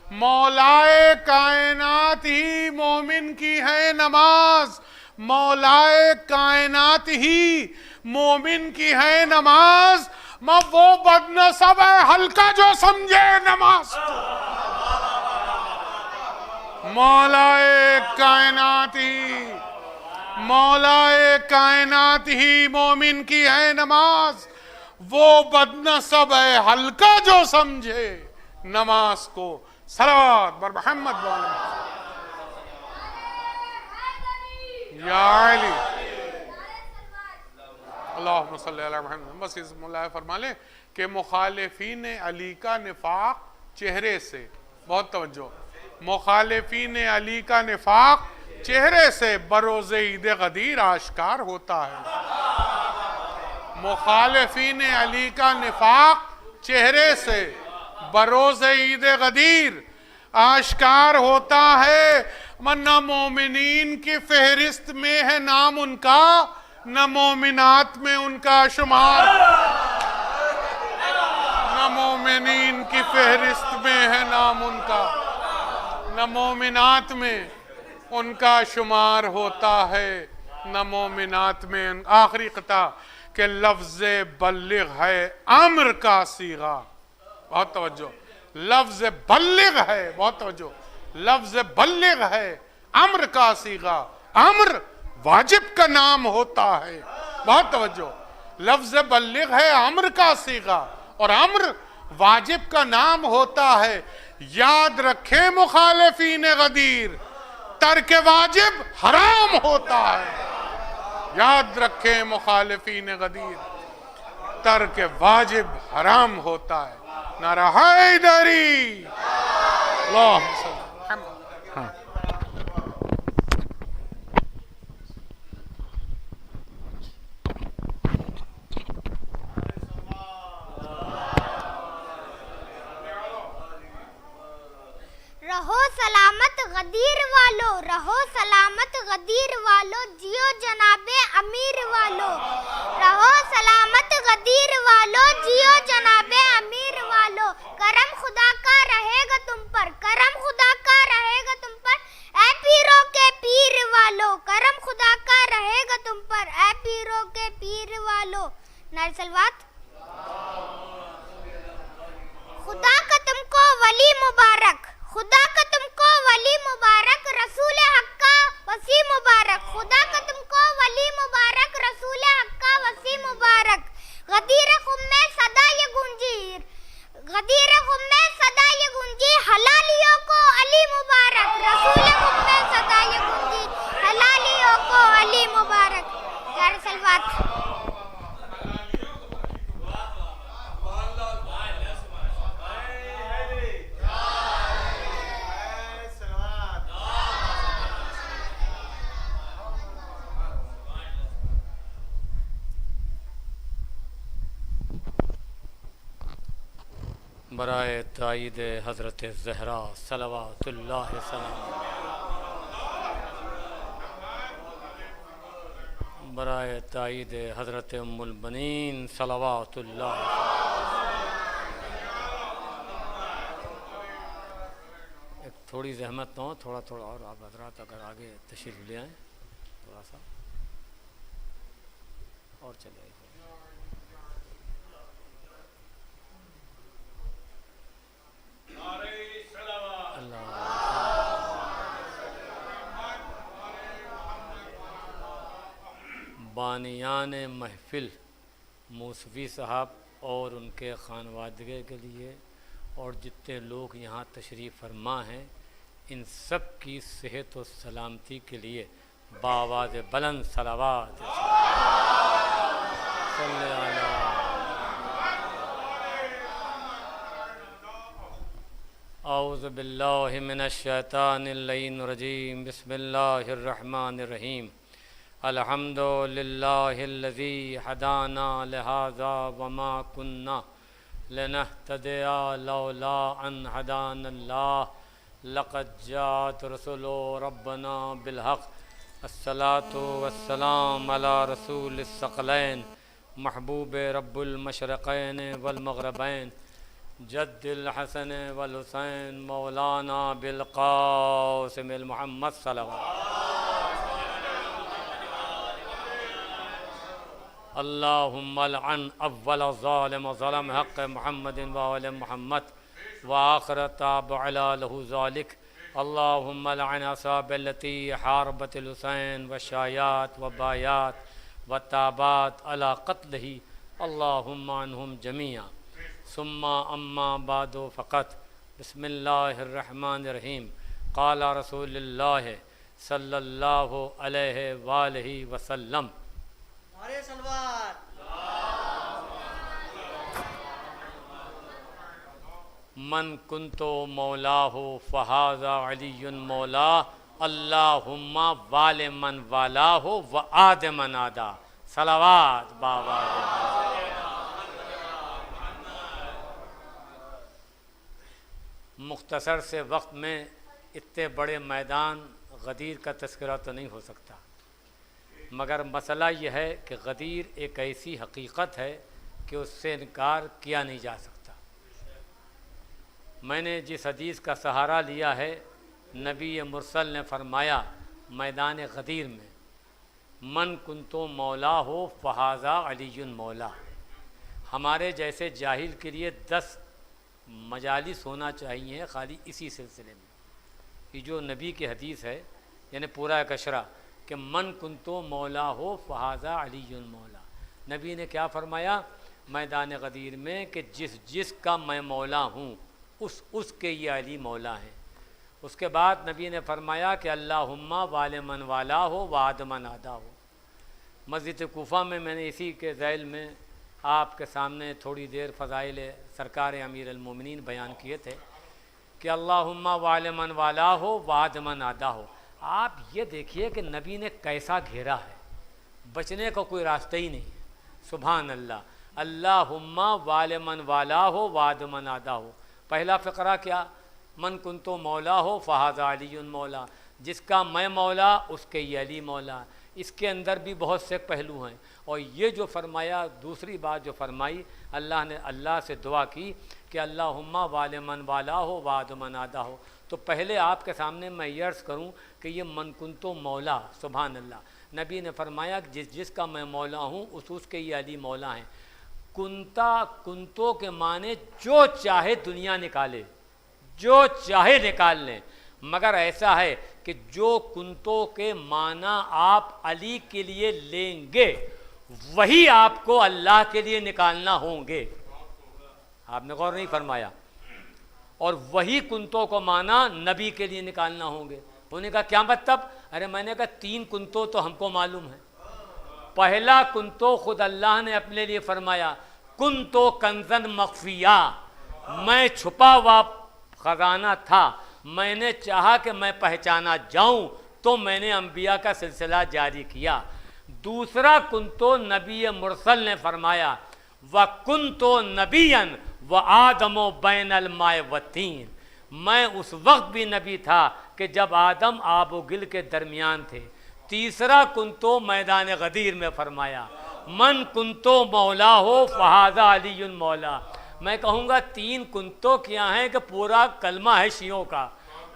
मौलाए कायनात ही मोमिन की है नमाज, मौलाए कायनात ही मोमिन की है नमाज। वो बदनसब है हल्का जो समझे नमाज। मौलाए कायनात ही, मौलाए कायनात ही मोमिन की है नमाज। वो बदनसब है हल्का जो समझे नमाज को। सलावत बर मोहम्मद या अली अल्लाहुम्मा सल्ली अला मुहम्मद। बस इस मुल्ला फरमा ले कि मुखालिफीन अली का निफाक चेहरे से, बहुत तवज्जो, मुखालिफीन अली का निफाक चेहरे से बरोज़े ईद गदीर आश्कार होता है। मुखालिफीन अली का निफाक चेहरे से बरोज़े ईद गदीर आश्कार होता है। न मोमिनीन की फहरिस्त में है नाम उनका, न मोमिनात में उनका शुमार। न मोमिनीन की फहरिस्त में है नाम उनका, न मोमिनात में उनका शुमार होता है, न मोमिनात में। आखिरी कता के लफ्ज़ बल्लिग है अम्र का सीगा। बहुत तवज्जो, लफ्ज़ बल्लिग है, बहुत तवज्जो, लफ्ज़ बल्लिग है अम्र का सीगा। अम्र वाजिब का नाम होता है, बहुत तवज्जो, लफ्ज़ बल्लिग है अम्र का सीगा और अम्र वाजिब का नाम होता है। याद रखे मुखालिफीन गदीर, तर्क वाजिब हराम होता है। याद रखे मुखालिफीन गदीर, तर्क वाजिब हराम होता है। नारा हैदरी। हाँ। रहो सलामत गदीर वालो, रहो सलामत गदीर वालो, जियो जनाबे अमीर वालो। रहो सलामत गदीर वालो, जियो जनाबे अमीर वालो। करम खुदा का रहेगा तुम पर, करम खुदा का रहेगा तुम पर, ऐ पीरों के पीर वालो। करम खुदा का रहेगा तुम पर, ऐ पीरों के पीर वालो। नारे सलवात। खुदा का तुमको वली मुबारक, खुदा का तुमको वली मुबारक, रसूल हक का वसी मुबारक। खुदा का तुमको वली मुबारक, रसूल हक का वसी मुबारक। गदीर खुम में सदा ये गूंजी, गदीर खुम में सदा ये गूंजी, हलालियों को अली मुबारक। रसूल खुम में सदा ये गूंजी, हलालियों को अली मुबारक। यार सलवात। बराए ताईद हज़रत ज़हरा सलवातुल्लाह सलाम, बराए ताईद हज़रत उम्मुल बनीन सलवातुल्लाह। एक थोड़ी ज़हमत हो, थोड़ा थोड़ा और आप हज़रात अगर आगे तशरीफ़ ले आएँ थोड़ा सा और चले। बानियान महफिल मूसवी साहब और उनके खानवादगे के लिए और जितने लोग यहाँ तशरीफ़ फरमा हैं, इन सब की सेहत और सलामती के लिए बावाज़ बुलंद सलावत। औज़ु बिल्लाहि मिनश शैतानिर रजीम, बिस्मिल्लाहिर रहमानिर रहीम। अल्हम्दुलिल्लाहिल्लज़ी हदाना लिहाज़ा वमा कुन्ना लिनहतदिया लौला अन हदानल्लाह। लक़द जात रसूलो रब्बना बिलहक़ अस्सलातु वस्सलाम अला रसूलिस सकलैन महबूब रब्बुल मशरक़ैन वल मग़रबैन जद्दिल हसन वल हुसैन मौलाना बिल क़ासिम मुहम्मद सल्लल्लाहु अल्लाहुम्मा लअन अव्वल ज़ालिम ज़लम हक़ मुहम्मदिन व आले मुहम्मद व आखिर ताब अला लहु ज़ालिक अल्लाहुम्मा लअन असहाबल्लती हारबतिल हुसैन व शायात व बायात व ताबात अला क़त्लिही अल्लाहुम्मा अन्हुम जमीआ सुम्मा अम्मा बादो फ़क़त बिस्मिल्लाहिर रहमानिर रहीम क़ाला रसूलुल्लाह सल्लल्लाहु अलैहि वालैहि वसल्लम अरे सलवार मन कुंतो मौला हो फ़हाज़ा अलीयुन मौला अल्लाहुम्मा वाले मन वाला हो व आद मन आदा सलावात बाबा। मुख्तसर से वक्त में इतने बड़े मैदान गदीर का तस्करा तो नहीं हो सकता, मगर मसला यह है कि गदीर एक ऐसी हकीकत है कि उससे इनकार किया नहीं जा सकता। मैंने जिस हदीस का सहारा लिया है, नबी मुरसल ने फरमाया मैदान गदीर में मन कुंतो मौला हो फ़हाज़ा अलीयुन मौला। हमारे जैसे जाहिल के लिए 10 मजालिस होना चाहिए खाली इसी सिलसिले में। ये जो नबी की हदीस है यानी पूरा एक अशरा कि मन कुंतो मौला हो फ़हाज़ा अलीयुन मौला। नबी ने क्या फरमाया मैदान गदीर में कि जिसका मैं मौला हूँ उसके ये अली मौला हैं। उसके बाद नबी ने फरमाया कि अल्लाहुम्मा वाले मन वाला हो वाद मन आदा हो। मस्जिद कूफा में मैंने इसी के ज़ैल में आपके सामने थोड़ी देर फ़ज़ाइल सरकार अमीर अल-मोमिनीन बयान किए थे कि अल्लाहुम्मा वाले मन वाला हो वाद मन आदा हो। आप ये देखिए कि नबी ने कैसा घेरा है, बचने का कोई रास्ता ही नहीं है। सुभान अल्लाह। अल्लाहुम्मा वाले मन वाला हो वाद मन आदा हो। पहला फ़िक्रा क्या, मन कुंतो मौला हो फ़हाज़ा अलीयुन मौला, जिसका मैं मौला उसके ये अली मौला। इसके अंदर भी बहुत से पहलू हैं। और ये जो फरमाया, दूसरी बात जो फरमाई, अल्लाह ने अल्लाह से दुआ की कि अल्लाहुम्मा वाले मन वाला हो वाद मन आदा हो। तो पहले आपके सामने मैं ये अर्ज़ करूँ कि ये मन कुंतो मौला, सुभान अल्लाह। नबी ने फरमाया कि जिसका मैं मौला हूँ उसके ये अली मौला हैं। कुंतो के माने जो चाहे दुनिया निकाले, जो चाहे निकाल लें, मगर ऐसा है कि जो कुंतो के माना आप अली के लिए लेंगे वही आपको अल्लाह के लिए निकालना होंगे। आपने गौर नहीं फरमाया। और वही कुंतो को माना नबी के लिए निकालना होंगे। उन्होंने कहा क्या मतलब? अरे मैंने कहा 3 कुंतो तो हमको मालूम है। पहला कुंतो खुद अल्लाह ने अपने लिए फरमाया कुंतो कंजन मख्फिया, मैं छुपा हुआ खजाना था, मैंने चाहा कि मैं पहचाना जाऊं तो मैंने अंबिया का सिलसिला जारी किया। दूसरा कुंतो नबी मुरसल ने फरमाया व कुंतो नबीयन व आदमो बैनल माए वतीन, मैं उस वक्त भी नबी था कि जब आदम आबो गिल के दरमियान थे। तीसरा कुंतो मैदान गदीर में फरमाया मन कुंतो मौला हो फ़हाज़ा अलीयुन मौला। मैं कहूँगा 3 कुंतो क्या हैं कि पूरा कलमा है शियों का।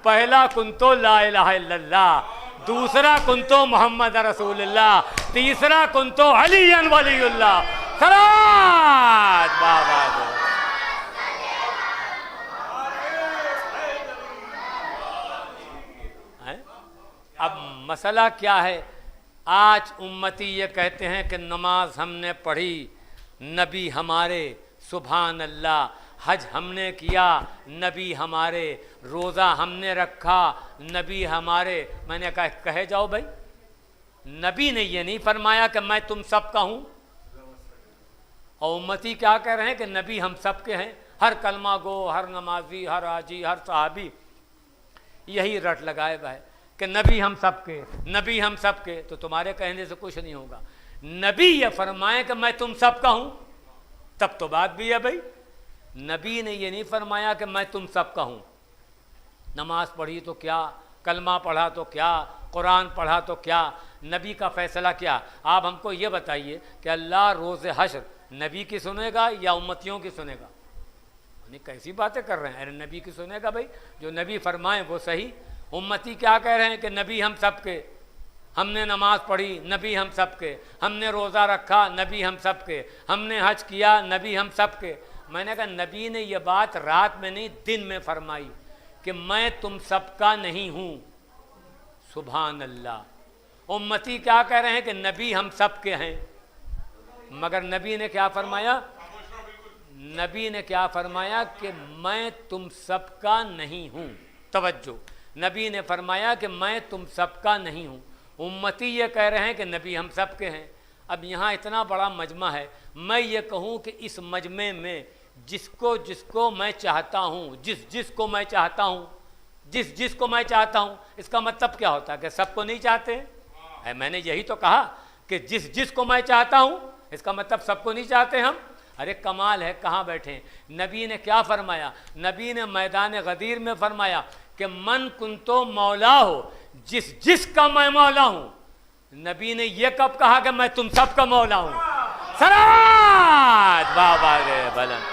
पहला कुंतो ला इलाहा इल्लल्लाह, दूसरा कुंतो मोहम्मद रसूलुल्लाह, तीसरा कुंतो अलीयन वलीयुल्लाह। सलात बाबा। अब मसला क्या है? आज उम्मती ये कहते हैं कि नमाज हमने पढ़ी, नबी हमारे, सुभान अल्लाह, हज हमने किया, नबी हमारे, रोज़ा हमने रखा, नबी हमारे। मैंने कहा कहे जाओ भाई, नबी ने ये नहीं फरमाया कि मैं तुम सबका हूँ। और उम्मती क्या कह रहे हैं कि नबी हम सबके हैं। हर कलमा गो, हर नमाजी, हर हाजी, हर सहाबी यही रट लगाए हुआ है कि नबी हम सबके, नबी हम सबके। तो तुम्हारे कहने से कुछ नहीं होगा। नबी ये फरमाए कि मैं तुम सबका हूँ, तब तो बात भी है भाई। नबी ने ये नहीं फरमाया कि मैं तुम सबका हूँ। नमाज पढ़ी तो क्या, कलमा पढ़ा तो क्या, कुरान पढ़ा तो क्या, नबी का फैसला क्या। आप हमको ये बताइए कि अल्लाह रोज़ हश्र नबी की सुनेगा या उम्मतियों की सुनेगा? नहीं, कैसी बातें कर रहे हैं। अरे नबी की सुनेगा भाई, जो नबी फरमाए वो सही। उम्मती क्या कह रहे हैं कि नबी हम सब के, हमने नमाज पढ़ी, नबी हम सब के, हमने रोज़ा रखा, नबी हम सब के, हमने हज किया, नबी हम सब के। मैंने कहा नबी ने यह बात रात में नहीं दिन में फरमाई कि मैं तुम सबका नहीं हूँ। सुभान अल्लाह। उम्मती क्या कह रहे हैं कि नबी हम सब के हैं, मगर नबी ने क्या फरमाया? नबी ने क्या फरमाया कि मैं तुम सबका नहीं हूँ। तवज्जो, नबी ने फरमाया कि मैं तुम सबका नहीं हूँ। उम्मती ये कह रहे हैं कि नबी हम सब के हैं। अब यहाँ इतना बड़ा मजमा है, मैं ये कहूँ कि इस मजमे में जिसको जिसको मैं चाहता हूँ, जिसको मैं चाहता हूँ, जिसको मैं चाहता हूँ, इसका मतलब क्या होता है कि सबको नहीं चाहते? मैंने यही तो कहा कि जिसको मैं चाहता हूँ, इसका मतलब सबको नहीं चाहते हम। अरे कमाल है, कहाँ बैठे हैं। नबी ने क्या फरमाया? नबी ने मैदान गदीर में फरमाया कि मन कुंतो मौला हो, जिसका मैं मौला हूँ। नबी ने यह कब कहा कि मैं तुम सबका मौला हूँ? सलात बाबा रे बलन।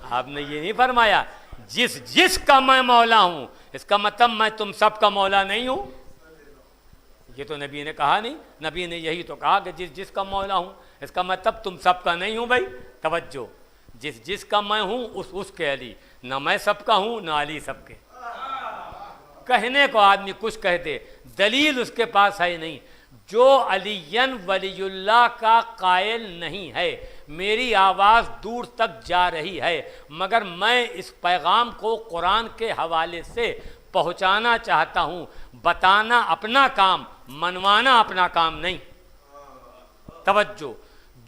आपने ये नहीं फरमाया जिसका मैं मौला हूँ, इसका मतलब मैं तुम सबका मौला नहीं हूँ। ये तो नबी ने कहा नहीं। नबी ने यही तो कहा कि जिसका मौला हूँ, इसका मतलब तुम सबका नहीं हूँ। भाई तवज्जो, जिसका मैं हूँ उसके अली, ना मैं सबका हूँ ना अली सबके। कहने को आदमी कुछ कह दे, दलील उसके पास है नहीं। जो अलीयन वलीयुल्लाह का कायल नहीं है, मेरी आवाज़ दूर तक जा रही है, मगर मैं इस पैगाम को कुरान के हवाले से पहुँचाना चाहता हूँ। बताना अपना काम, मनवाना अपना काम नहीं। तवज्जो,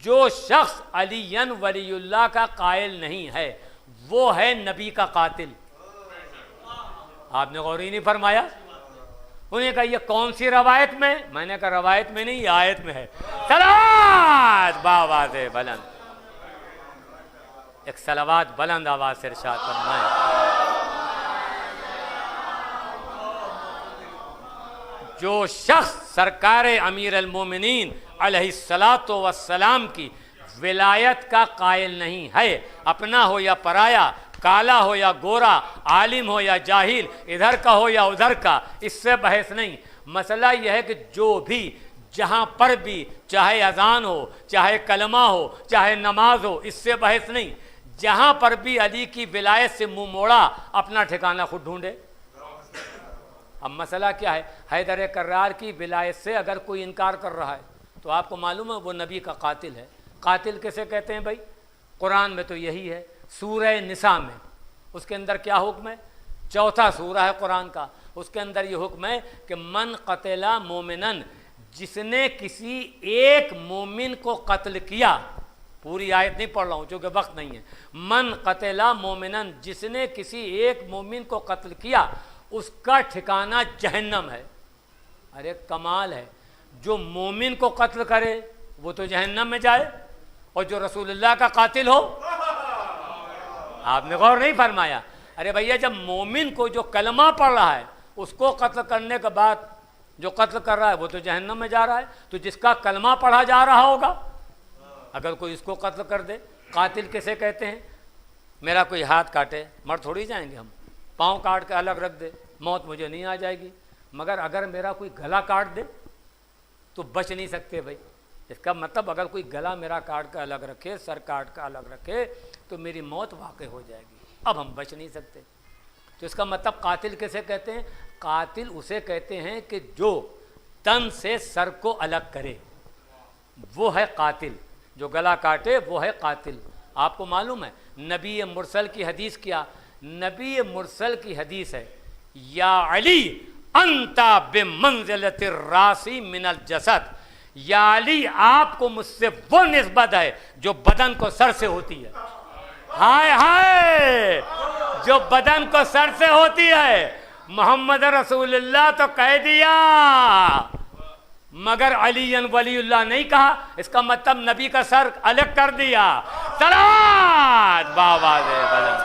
जो शख्स अलीयन वलीयुल्लाह का कायल नहीं है, वो है नबी का कातिल। आपने गौर ही नहीं फरमाया। उन्हें कहा ये कौन सी रवायत में? मैंने कहा रवायत में नहीं, ये आयत में है। सलात बावाज़ बुलंद, एक सलावत बुलंद आवाज से इरशाद फरमाए। जो शख्स सरकार अमीर अल-मोमिनीन अलैहिस्सलातो वस्सलाम की विलायत का कायल नहीं है, अपना हो या पराया, काला हो या गोरा, आलिम हो या जाहिल, इधर का हो या उधर का, इससे बहस नहीं। मसला यह है कि जो भी जहाँ पर भी, चाहे अजान हो, चाहे कलमा हो, चाहे नमाज हो, इससे बहस नहीं। जहाँ पर भी अली की विलायत से मुंह मोड़ा, अपना ठिकाना खुद ढूंढे। अब मसला क्या है? हैदर कर्रार की विलायत से अगर कोई इनकार कर रहा है तो आपको मालूम है वो नबी का कातिल है। कातिल किसे कहते हैं भाई? कुरान में तो यही है, सूरह निसा में। उसके अंदर क्या हुक्म है? चौथा सूरा है कुरान का, उसके अंदर ये हुक्म है कि मन कतला मोमिनन, जिसने किसी एक मोमिन को कत्ल किया। पूरी आयत नहीं पढ़ रहा हूँ क्योंकि वक्त नहीं है। मन कतला मोमिनन, जिसने किसी एक मोमिन को कत्ल किया, उसका ठिकाना जहन्नम है। अरे कमाल है, जो मोमिन को कत्ल करे वो तो जहन्नम में जाए, और जो रसूलुल्लाह का कातिल हो, आपने गौर नहीं फरमाया। अरे भैया, जब मोमिन को जो कलमा पढ़ रहा है उसको कत्ल करने के बाद जो कत्ल कर रहा है वो तो जहन्नम में जा रहा है, तो जिसका कलमा पढ़ा जा रहा होगा अगर कोई इसको कत्ल कर दे, कातिल किसे कहते हैं? मेरा कोई हाथ काटे, मर थोड़ी जाएंगे हम, पाँव काट के अलग रख दे, मौत मुझे नहीं आ जाएगी। मगर अगर मेरा कोई गला काट दे तो बच नहीं सकते भाई। इसका मतलब अगर कोई गला मेरा काट कर अलग रखे, सर काट कर अलग रखे, तो मेरी मौत वाक़ई हो जाएगी। अब हम बच नहीं सकते। तो इसका मतलब कातिल किसे कहते हैं? कातिल उसे कहते हैं कि जो तन से सर को अलग करे, वो है कातिल। जो गला काटे वो है कातिल। आपको मालूम है नबी मुरसल की हदीस क्या? नबी मुरसल की हदीस है, या अली अंता बिमंज़िलतिर रासी मिनल जसद, या अली आपको मुझसे वो निस्बत है जो बदन को सर से होती है। हाय हाय, जो बदन को सर से होती है। मोहम्मद रसूलुल्लाह तो कह दिया, मगर अलीयन वलीउल्लाह नहीं कहा। इसका मतलब नबी का सर अलग कर दिया। सलावत बाबा दे बुलंद।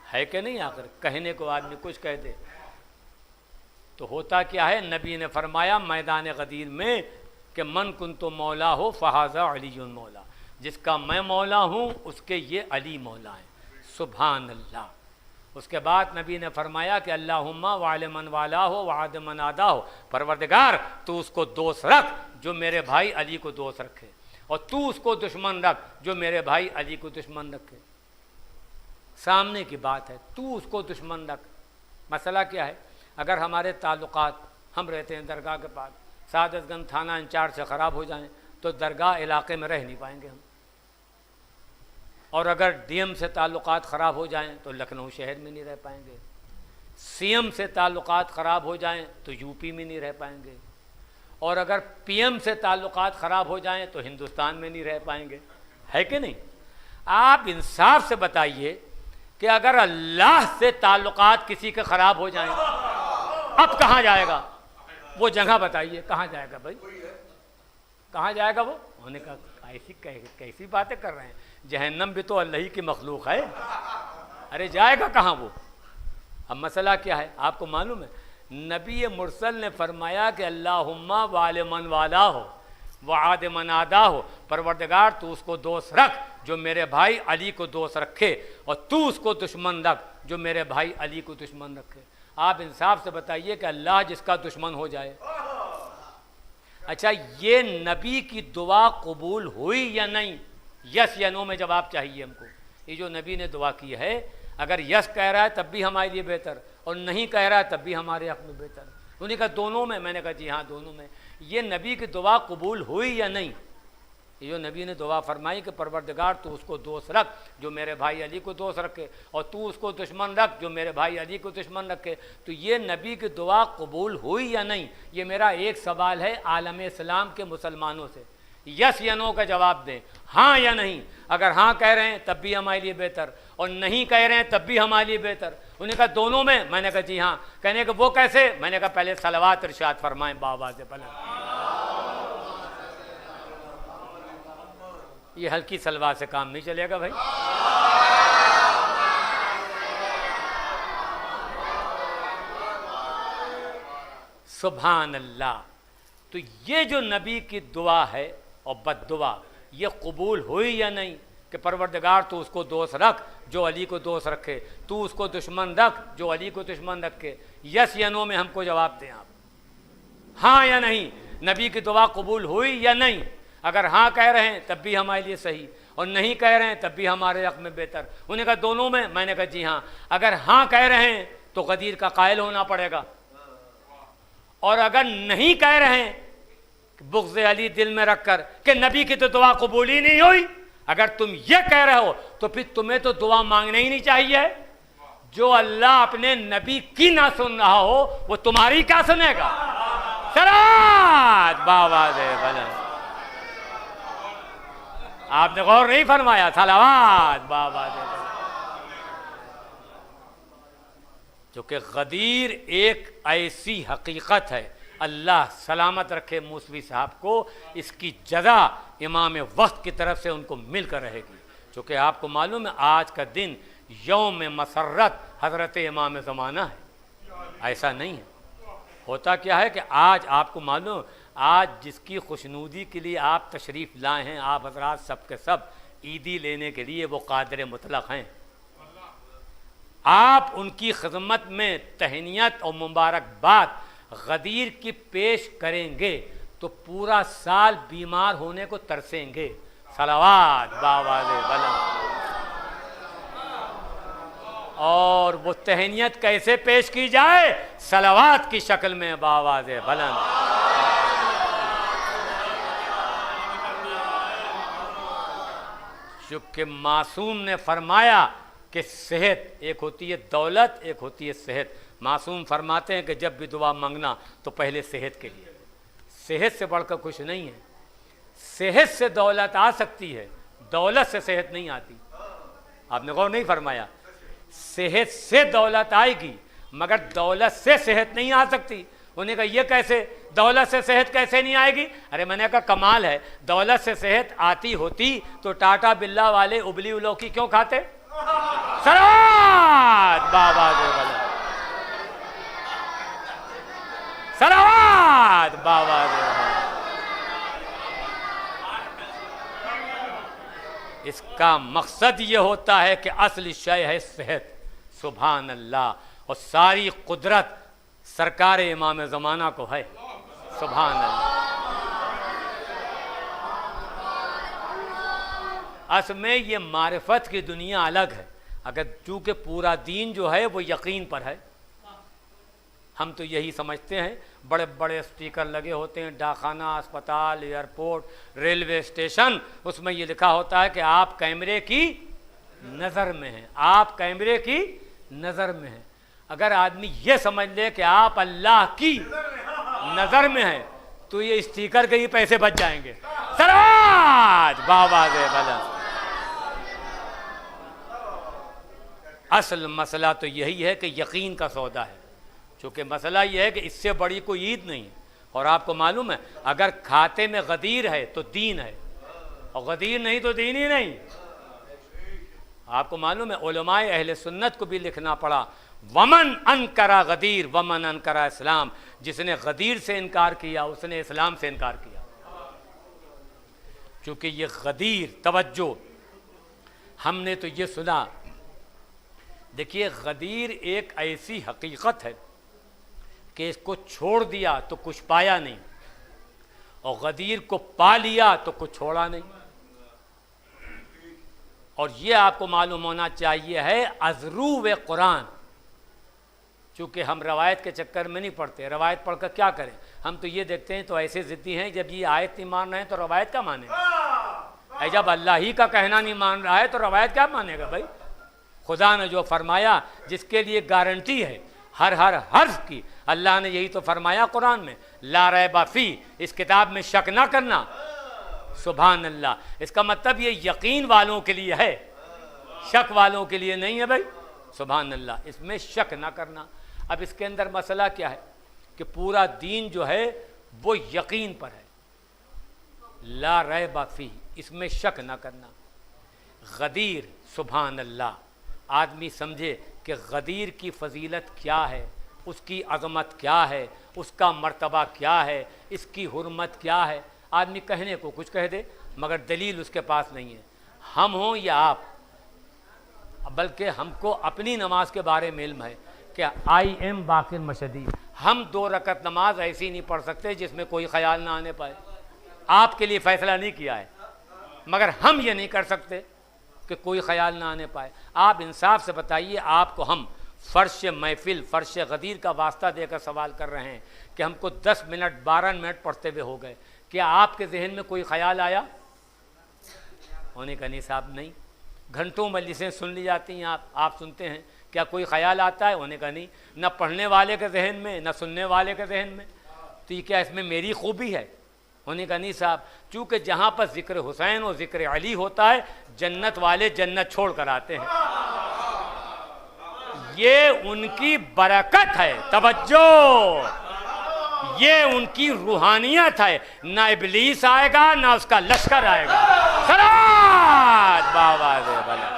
है कि नहीं? आखिर कहने को आदमी कुछ कह दे तो होता क्या है? नबी ने फरमाया मैदान गदीर में कि मन कुन तो मौला हो फ़हाज़ा अलीयुन मौला, जिसका मैं मौला हूँ उसके ये अली मौला हैं। सुभान अल्लाह। उसके बाद नबी ने फरमाया कि अल्लाहुम्मा वाले मन वाला हो वाद मन आदा हो, परवरदिगार तू उसको दोस्त रख जो मेरे भाई अली को दोस्त रखे, और तू उसको दुश्मन रख जो मेरे भाई अली को दुश्मन रखे। सामने की बात है, तू उसको दुश्मन रख। मसला क्या है? अगर हमारे ताल्लुकात, हम रहते हैं दरगाह के पास, सादतगंज थाना इंचार्ज से ख़राब हो जाएं तो दरगाह इलाके में रह नहीं पाएंगे हम, और अगर डीएम से ताल्लुकात ख़राब हो जाएं तो लखनऊ शहर में नहीं रह पाएंगे, सीएम से ताल्लुकात ख़राब हो जाएं तो यूपी में नहीं रह पाएंगे, और अगर पीएम से ताल्लुकात ख़राब हो जाएं तो हिंदुस्तान में नहीं रह पाएंगे। है कि नहीं? आप इंसाफ से बताइए कि अगर अल्लाह से ताल्लुकात किसी के ख़राब हो जाएं अब कहाँ जाएगा? वो जगह बताइए, कहाँ जाएगा भाई? कहाँ जाएगा वो? होने का कैसी बातें कर रहे हैं? जहन्नम भी तो अल्लाह ही की मखलूक है। अरे जाएगा कहाँ वो? अब मसला क्या है आपको मालूम है? नबी मुरसल ने फरमाया कि अल्लाहुम्मा वाले मन वाला हो वाद मन आदा हो, परवरदिगार तू उसको दोस्त रख जो मेरे भाई अली को दोस्त रखे, और तू उसको दुश्मन रख जो मेरे भाई अली को दुश्मन रखे। आप इंसाफ से बताइए कि अल्लाह जिसका दुश्मन हो जाए। अच्छा, ये नबी की दुआ कबूल हुई या नहीं? यस या नो में जवाब चाहिए हमको। ये जो नबी ने दुआ की है, अगर यस कह रहा है तब भी हमारे लिए बेहतर, और नहीं कह रहा है तब भी हमारे हक़ में बेहतर। उन्होंने कहा दोनों में। मैंने कहा जी हाँ दोनों में। ये नबी की दुआ कबूल हुई या नहीं? ये जो नबी ने दुआ फरमाई कि परवरदिगार तू उसको दोस्त रख जो मेरे भाई अली को दोस्त रखे, और तू उसको दुश्मन रख जो मेरे भाई अली को दुश्मन रखे, तो ये नबी की दुआ कबूल हुई या नहीं? ये मेरा एक सवाल है आलम इस्लाम के मुसलमानों से। यस या नो का जवाब दें, हाँ या नहीं। अगर हाँ कह रहे हैं तब भी हमारे लिए बेहतर, और नहीं कह रहे हैं तब भी हमारे लिए बेहतर। उन्होंने कहा दोनों में। मैंने कहा जी हाँ। कहने का वो कैसे? मैंने कहा पहले सलवात इरशाद फरमाएं बाबा से पहले। ये हल्की सलवार से काम नहीं चलेगा भाई। सुभान अल्लाह। तो ये जो नबी की दुआ है और बद्दुआ, ये कबूल हुई या नहीं? कि परवरदिगार तू उसको दोस्त रख जो अली को दोस्त रखे, तू उसको दुश्मन रख जो अली को दुश्मन रखे। यस या नो में हमको जवाब दें आप, हाँ या नहीं। नबी की दुआ कबूल हुई या नहीं? अगर हाँ कह रहे हैं तब भी हमारे लिए सही, और नहीं कह रहे हैं तब भी हमारे हक़ में बेहतर। उन्होंने कहा दोनों में। मैंने कहा जी हाँ। अगर हाँ कह रहे हैं तो गदीर का कायल होना पड़ेगा, और अगर नहीं कह रहे हैं बुग़्ज़ अली दिल में रखकर कि नबी की तो दुआ कबूल ही नहीं हुई, अगर तुम ये कह रहे हो तो फिर तुम्हें तो दुआ मांगना ही नहीं चाहिए। जो अल्लाह अपने नबी की ना सुन रहा हो वो तुम्हारी क्या सुनेगा? सलात बाबा दे बुलंद। आपने गौर नहीं फरमाया? सलावात बाबा दे बुलंद। जो कि गदीर एक ऐसी हकीकत है, अल्लाह सलामत रखे मूसवी साहब को, इसकी जज़ा इमाम वक्त की तरफ से उनको मिलकर रहेगी। चूँकि आपको मालूम है आज का दिन यौम मसर्रत हज़रत इमाम ज़माना है। ऐसा नहीं है। होता क्या है कि आज आपको मालूम, आज जिसकी खुशनूदी के लिए आप तशरीफ़ लाए हैं, आप हज़रात सब के सब ईदी लेने के लिए, वो कादिर मुतलक़ हैं। आप उनकी खिदमत में तहनियत और मुबारकबाद गदीर की पेश करेंगे तो पूरा साल बीमार होने को तरसेंगे। सलावात बाबा दे बुलंद। और वो तहनियत कैसे पेश की जाए? सलावात की शक्ल में बाबा दे बुलंद। चूँकि मासूम ने फरमाया कि सेहत एक होती है दौलत, एक होती है सेहत। मासूम फरमाते हैं कि जब भी दुआ मांगना तो पहले सेहत के लिए। सेहत से बढ़कर कुछ नहीं है। सेहत से दौलत आ सकती है, दौलत से सेहत नहीं आती। आपने गौर नहीं फरमाया? सेहत से दौलत आएगी मगर दौलत से सेहत नहीं आ सकती। उन्होंने कहा ये कैसे, दौलत से सेहत कैसे नहीं आएगी? अरे मैंने कहा कमाल है, दौलत से सेहत आती होती तो टाटा बिल्ला वाले उबली उलौकी क्यों खाते? सलावत बाबा दे वाला, सलावत बाबा दे वाला। इसका मकसद ये होता है कि असली शय है सेहत। सुभान अल्लाह। और सारी कुदरत सरकार इमाम ज़माना को है। सुभान अल्लाह। असल में ये मारिफत की दुनिया अलग है। अगर चूँकि पूरा दीन जो है वो यकीन पर है, हम तो यही समझते हैं, बड़े बड़े स्पीकर लगे होते हैं, डाकखाना, अस्पताल, एयरपोर्ट, रेलवे स्टेशन, उसमें ये लिखा होता है कि आप कैमरे की नज़र में हैं, आप कैमरे की नज़र में हैं। अगर आदमी ये समझ ले कि आप अल्लाह की नज़र में हैं तो ये स्पीकर के ही पैसे बच जाएंगे। सलावत बाबा दे भला। असल मसला तो यही है कि यकीन का सौदा है। चूँकि मसला ये है कि इससे बड़ी कोई ईद नहीं है। और आपको मालूम है अगर खाते में गदीर है तो दीन है, और गदीर नहीं तो दीन ही नहीं। आपको मालूम है उलमाए अहले सुन्नत को भी लिखना पड़ा, वमन अनकरा गदीर वमन अनकरा इस्लाम। जिसने गदीर से इनकार किया उसने इस्लाम से इनकार किया। चूँकि ये गदीर, तवज्जो, हमने तो ये सुना, देखिए गदीर एक ऐसी हकीकत है कि इसको छोड़ दिया तो कुछ पाया नहीं, और गदीर को पा लिया तो कुछ छोड़ा नहीं। और ये आपको मालूम होना चाहिए है अज़रू व कुरान। चूँकि हम रवायत के चक्कर में नहीं पढ़ते, रवायत पढ़कर क्या करें? हम तो ये देखते हैं तो ऐसे ज़िद्दी हैं, जब ये आयत नहीं मान रहे हैं तो रवायत क्या माने? जब अल्लाह ही का कहना नहीं मान रहा है तो रवायत क्या मानेगा भाई? खुदा ने जो फरमाया, जिसके लिए गारंटी है हर हर्फ की, अल्लाह ने यही तो फरमाया कुरान में, ला रैबा फी, इस किताब में शक ना करना। सुभान अल्लाह। इसका मतलब ये यकीन वालों के लिए है, शक वालों के लिए नहीं है भाई। सुभान अल्लाह। इसमें शक ना करना। अब इसके अंदर मसला क्या है कि पूरा दीन जो है वो यकीन पर है, ला रैबा फी, इसमें शक ना करना। गदीर, सुभान अल्लाह, आदमी समझे कि गदीर की फजीलत क्या है, उसकी अज़मत क्या है, उसका मर्तबा क्या है, इसकी हुर्मत क्या है। आदमी कहने को कुछ कह दे मगर दलील उसके पास नहीं है। हम हों या आप, बल्कि हमको अपनी नमाज के बारे में इल्म है कि आई एम बाकिर मशदी। हम 2 रकत नमाज ऐसी नहीं पढ़ सकते जिसमें कोई ख्याल ना आने पाए। आपके लिए फ़ैसला नहीं किया है, मगर हम ये नहीं कर सकते कि कोई ख्याल ना आने पाए। आप इंसाफ से बताइए, आपको हम फ़र्श महफिल, फ़र्श गदीर का वास्ता देकर सवाल कर रहे हैं कि हमको 10 मिनट 12 मिनट पढ़ते हुए हो गए, क्या आपके जहन में कोई ख्याल आया? होने का नहीं साहब, नहीं। घंटों मजलिसें सुन ली जाती हैं, आप सुनते हैं, क्या कोई ख्याल आता है? होने का नहीं। न पढ़ने वाले के जहन में, न सुनने वाले के जहन में। तो ये क्या इसमें मेरी खूबी है? होने का नहीं साहब। चूँकि जहाँ पर ज़िक्र हुसैन और ज़िक्र अली होता है, जन्नत वाले जन्नत छोड़ कर आते हैं। ये उनकी बरकत है, तवज्जो, ये उनकी रूहानियत है। ना इब्लीस आएगा ना उसका लश्कर आएगा। सलात बाबा दे भला।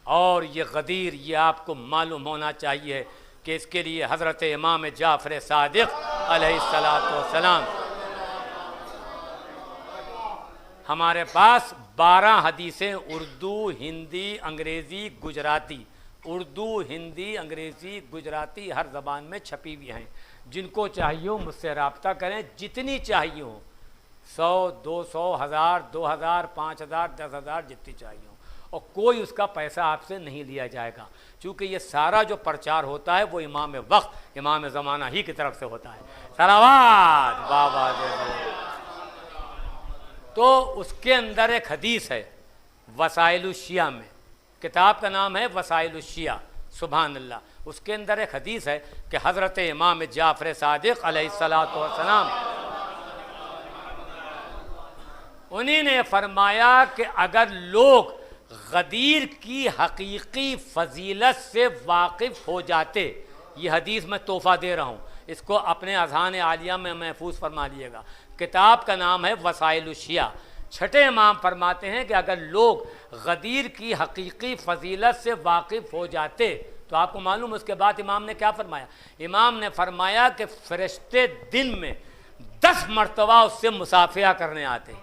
और ये गदीर, ये आपको मालूम होना चाहिए कि इसके लिए हज़रत इमाम जाफ़र सादिक़ अलैहिस्सलातु वस्सलाम, हमारे पास 12 हदीसें उर्दू, हिंदी, अंग्रेज़ी, गुजराती, उर्दू, हिंदी, अंग्रेज़ी, गुजराती हर ज़बान में छपी हुई हैं। जिनको चाहिए हो मुझसे रब्ता करें, जितनी चाहिए हो, 100, 200, 1000, 2000, 5000, 10,000, जितनी चाहिए हो, और कोई उसका पैसा आपसे नहीं लिया जाएगा। क्योंकि ये सारा जो प्रचार होता है वो इमाम वक्त, इमाम ज़माना ही की तरफ से होता है। सलावत बाबा दे। तो उसके अंदर एक हदीस है वसाइलुश शिया में, किताब का नाम है वसाइलुश शिया। सुभान अल्लाह। उसके अंदर एक हदीस है कि हज़रत इमाम जाफ़र सादिक़ अलैहिस्सलातु वस्सलाम, उन्हीं ने फरमाया कि अगर लोग गदीर की हकीकी फजीलत से वाकिफ़ हो जाते, ये हदीस मैं तोहफ़ा दे रहा हूँ, इसको अपने अज़हान आलिया में महफूज फरमा लीजिएगा। किताब का नाम है वसाइल शिया। छठे इमाम फरमाते हैं कि अगर लोग गदीर की हकीकी फ़जीलत से वाकिफ़ हो जाते तो आपको मालूम, उसके बाद इमाम ने क्या फरमाया? इमाम ने फरमाया कि फ़रिश्ते दिन में 10 मरतबा उससे मुसाफिया करने आते।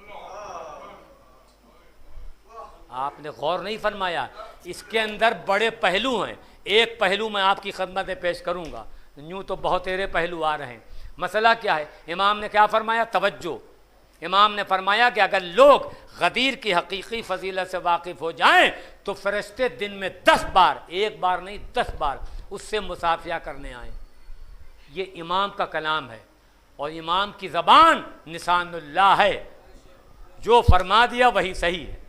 आपने गौर नहीं फरमाया, इसके अंदर बड़े पहलू हैं। एक पहलू मैं आपकी खिदमत में पेश करूँगा, यूँ तो बहुत तेरे पहलू आ रहे हैं। मसला क्या है? इमाम ने क्या फरमाया? तवज्जो। इमाम ने फरमाया कि अगर लोग गदीर की हकीकी फ़जीलत से वाकिफ़ हो जाएं तो फ़रिश्ते दिन में 10 बार, एक बार नहीं 10 बार उससे मुसाफिया करने आएँ। ये इमाम का कलाम है और इमाम की ज़बान निशानुल्लाह है, जो फरमा दिया वही सही है।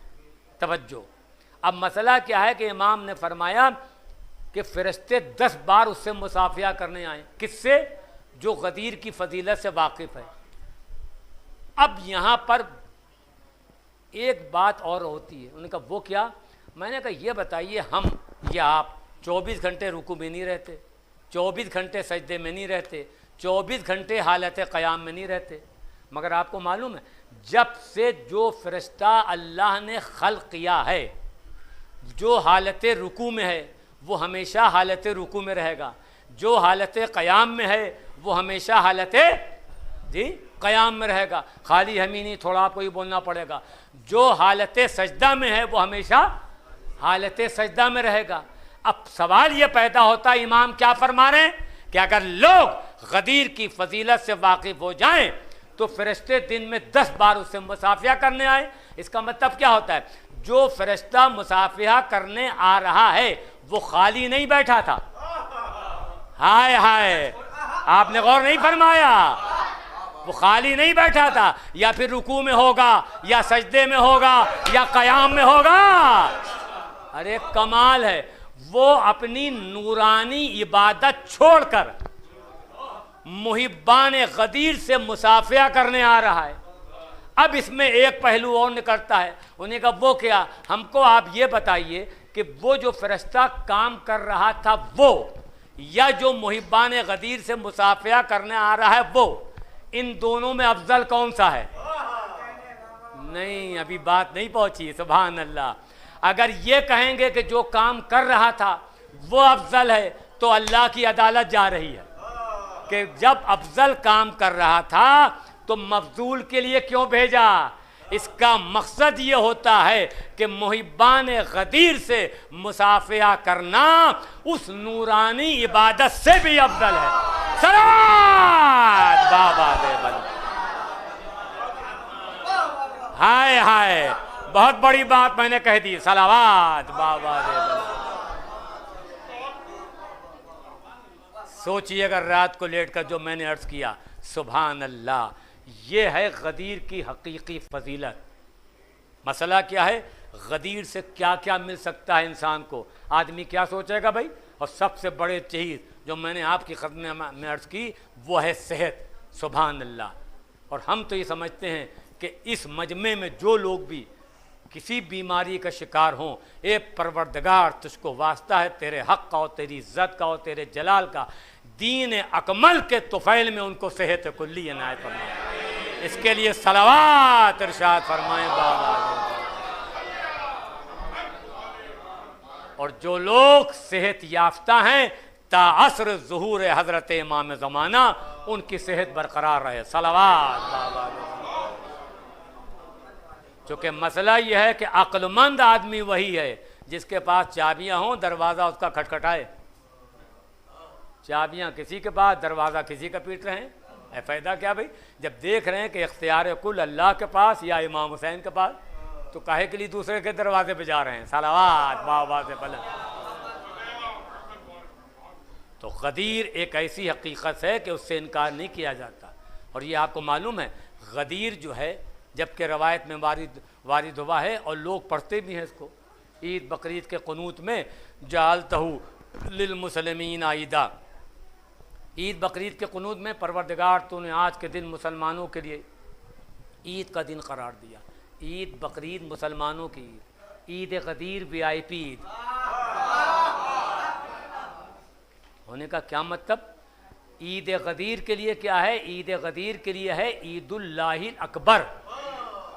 तवज्जो। अब मसला क्या है कि इमाम ने फरमाया कि फ़रिश्ते 10 बार उससे मुसाफिया करने आए। किससे? जो गदीर की फ़जीलत से वाकिफ़ है। अब यहाँ पर एक बात और होती है। उन्होंने कहा वो क्या? मैंने कहा ये बताइए, हम या आप 24 घंटे रुकू में नहीं रहते, 24 घंटे सजदे में नहीं रहते, 24 घंटे हालत क़याम में नहीं रहते, मगर आपको मालूम है जब से जो फ़रिश्ता अल्लाह ने खल्क़ किया है, जो हालत रुकू में है वो हमेशा हालत रुकू में रहेगा, जो हालत क़याम में है वो हमेशा हालत क़याम में रहेगा। खाली हम ही नहीं, थोड़ा आपको ही बोलना पड़ेगा। जो हालत सजदा में है वो हमेशा हालत सजदा में रहेगा। अब सवाल ये पैदा होता है, इमाम क्या फरमा रहे हैं कि अगर लोग गदीर की फ़जीलत से वाकिफ़ हो जाएं तो फ़रिश्ते दिन में 10 बार उससे मुसाफिया करने आए। इसका मतलब क्या होता है? जो फ़रिश्ता मुसाफिया करने आ रहा है वो खाली नहीं बैठा था। हाय हाय, आपने गौर नहीं फरमाया, वो खाली नहीं बैठा था। या फिर रुकू में होगा, या सजदे में होगा, या क़याम में होगा। अरे कमाल है, वो अपनी नूरानी इबादत छोड़कर मुहिब्बान गदीर से मुसाफिया करने आ रहा है। अब इसमें एक पहलू और निकलता है। उन्हें कहा वो क्या? हमको आप ये बताइए कि वो जो फ़रिश्ता काम कर रहा था वो, या जो मुहिब्बान गदीर से मुसाफिया करने आ रहा है वो, इन दोनों में अफजल कौन सा है? नहीं, अभी बात नहीं पहुंची। सुभान अल्लाह। अगर ये कहेंगे कि जो काम कर रहा था वो अफजल है तो अल्लाह की अदालत जा रही है कि जब अफजल काम कर रहा था तो मफजूल के लिए क्यों भेजा? इसका मकसद ये होता है कि मुहिब्बान गदीर से मुसाफिया करना उस नूरानी इबादत से भी अफजल है। सलावत बाबा दे बंद। हाय हाय, बहुत बड़ी बात मैंने कह दी। सलावत बाबा दे बंद। सोचिए अगर रात को लेट कर जो मैंने अर्ज किया, सुभान अल्लाह, ये है गदीर की हकीकी फ़जीलत। मसला क्या है? गदीर से क्या क्या मिल सकता है इंसान को। आदमी क्या सोचेगा भाई? और सबसे बड़े चीज़ जो मैंने आपकी खदमत में अर्ज़ की वो है सेहत। सुभान अल्लाह। और हम तो ये समझते हैं कि इस मजमे में जो लोग भी किसी बीमारी का शिकार हों, ए परवरदिगार तुझको वास्ता है तेरे हक़ का और तेरी इज़्ज़त का और तेरे जलाल का, दीन अकमल के तुफ़ैल में उनको सेहत कुल्ली इनायत फरमाए। इसके लिए सलावत इरशाद फरमाएं बाबा। और जो लोग सेहत याफ्ता हैं ताअस्र ज़ुहूर हज़रत इमाम ज़माना, उनकी सेहत बरकरार रहे। सलावत बाबा। चूँकि मसला यह है कि अक्लमंद आदमी वही है जिसके पास चाबियाँ हों, दरवाज़ा उसका खटखटाए। चाबियाँ किसी के पास, दरवाज़ा किसी का पीट रहे हैं। फ़ायदा क्या भाई? जब देख रहे हैं कि इख्तियार कुल अल्लाह के पास या इमाम हुसैन के पास, तो काहे के लिए दूसरे के दरवाजे पे जा रहे हैं? सलावत बाबा से पहले। तो गदीर एक ऐसी हकीकत है कि उससे इनकार नहीं किया जाता। और ये आपको मालूम है, गदीर जो है जबकि रवायत में वारिद हुआ है और लोग पढ़ते भी हैं इसको, ईद बकरीद के क़ुनूत में जालतहू लिल मुसलमीन आईदा, ईद बकरीद के क़ुनूत में परवरदिगार तूने आज के दिन मुसलमानों के लिए ईद का दिन करार दिया। ईद बकरीद मुसलमानों की ईद, ईद गदीर VIP ईद। होने का क्या मतलब? ईद गदीर के लिए क्या है? ईद गदीर के लिए है ईदुल्लाहिल अकबर।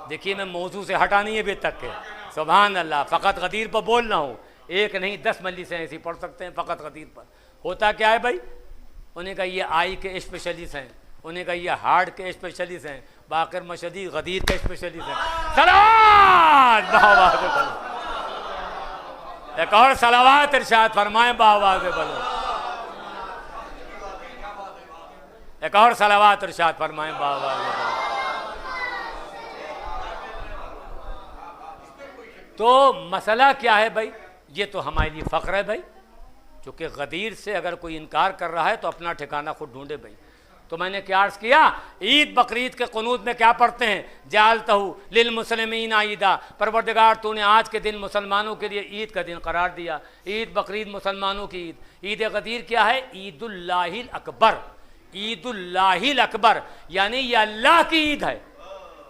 देखिए मैं मौजू से हटा नहीं है अभी तक के, सुभान अल्लाह। फ़कत गदीर पर बोल रहा हूँ, एक नहीं 10 मजलिसें ऐसी पढ़ सकते हैं फ़कत गदीर पर। होता क्या है भाई, उन्हें कहा ये आई के स्पेशलिस्ट हैं, उन्हें कहा ये हार्ट के स्पेशलिस्ट हैं, बाकर मशदी गदीर के स्पेशलिस्ट हैं। सलावत बाबा से बोलो, एक और सलावत इरशाद फरमाए बाबा से बोलो, एक और सलावत इरशाद फरमाए बाबा से बोलो। तो मसला क्या है भाई? ये तो हमारे लिए फ़ख्र है भाई, क्योंकि गदीर से अगर कोई इनकार कर रहा है तो अपना ठिकाना खुद ढूंढे भाई। तो मैंने क्या अर्ज़ किया, ईद बकरीद के क़ुनूत में क्या पढ़ते हैं? जालतहु लिल मुस्लिमीन ईदा, परवरदिगार तूने आज के दिन मुसलमानों के लिए ईद का दिन करार दिया। ईद बकरीद मुसलमानों की ईद। ईद गदीर क्या है? ईदुल्लाहिल अकबर। ईदुल्लाहिल अकबर यानी ये अल्लाह की ईद है।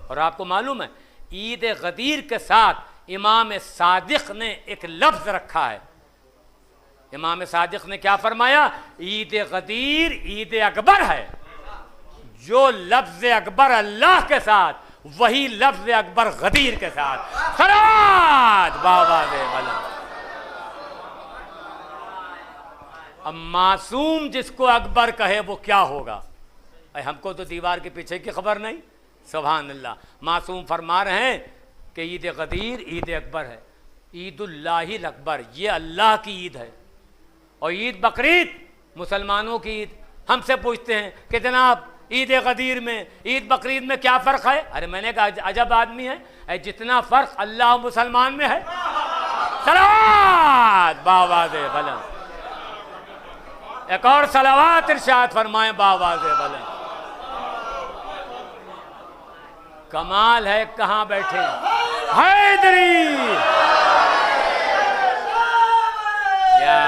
और आपको मालूम है ईद गदीर के साथ इमाम सादिक ने एक लफ्ज़ रखा है। इमाम सादिक ने क्या फरमाया? ईद गदीर ईद अकबर है। जो लफ्ज़ अकबर अल्लाह के साथ, वही लफ्ज़ अकबर गदीर के साथ। सलात बाबा दे भला। अब मासूम जिसको अकबर कहे वो क्या होगा? हमको तो दीवार के पीछे की खबर नहीं। सुभान अल्लाह। मासूम फरमा रहे हैं कि ईद गदीर ईद अकबर है, ईदुल्लाहिल अकबर ये अल्लाह की ईद है। और ईद बकरीद मुसलमानों की ईद। हमसे पूछते हैं कि जनाब ईद गदीर में ईद बकरीद में क्या फ़र्क है? अरे मैंने कहा अजब आदमी है, जितना फ़र्क अल्लाह और मुसलमान में है। सलावत बाबा दे भला। एक और सलावत इरशाद फरमाए बाबा दे भला। कमाल है, कहाँ बैठे हैदरी या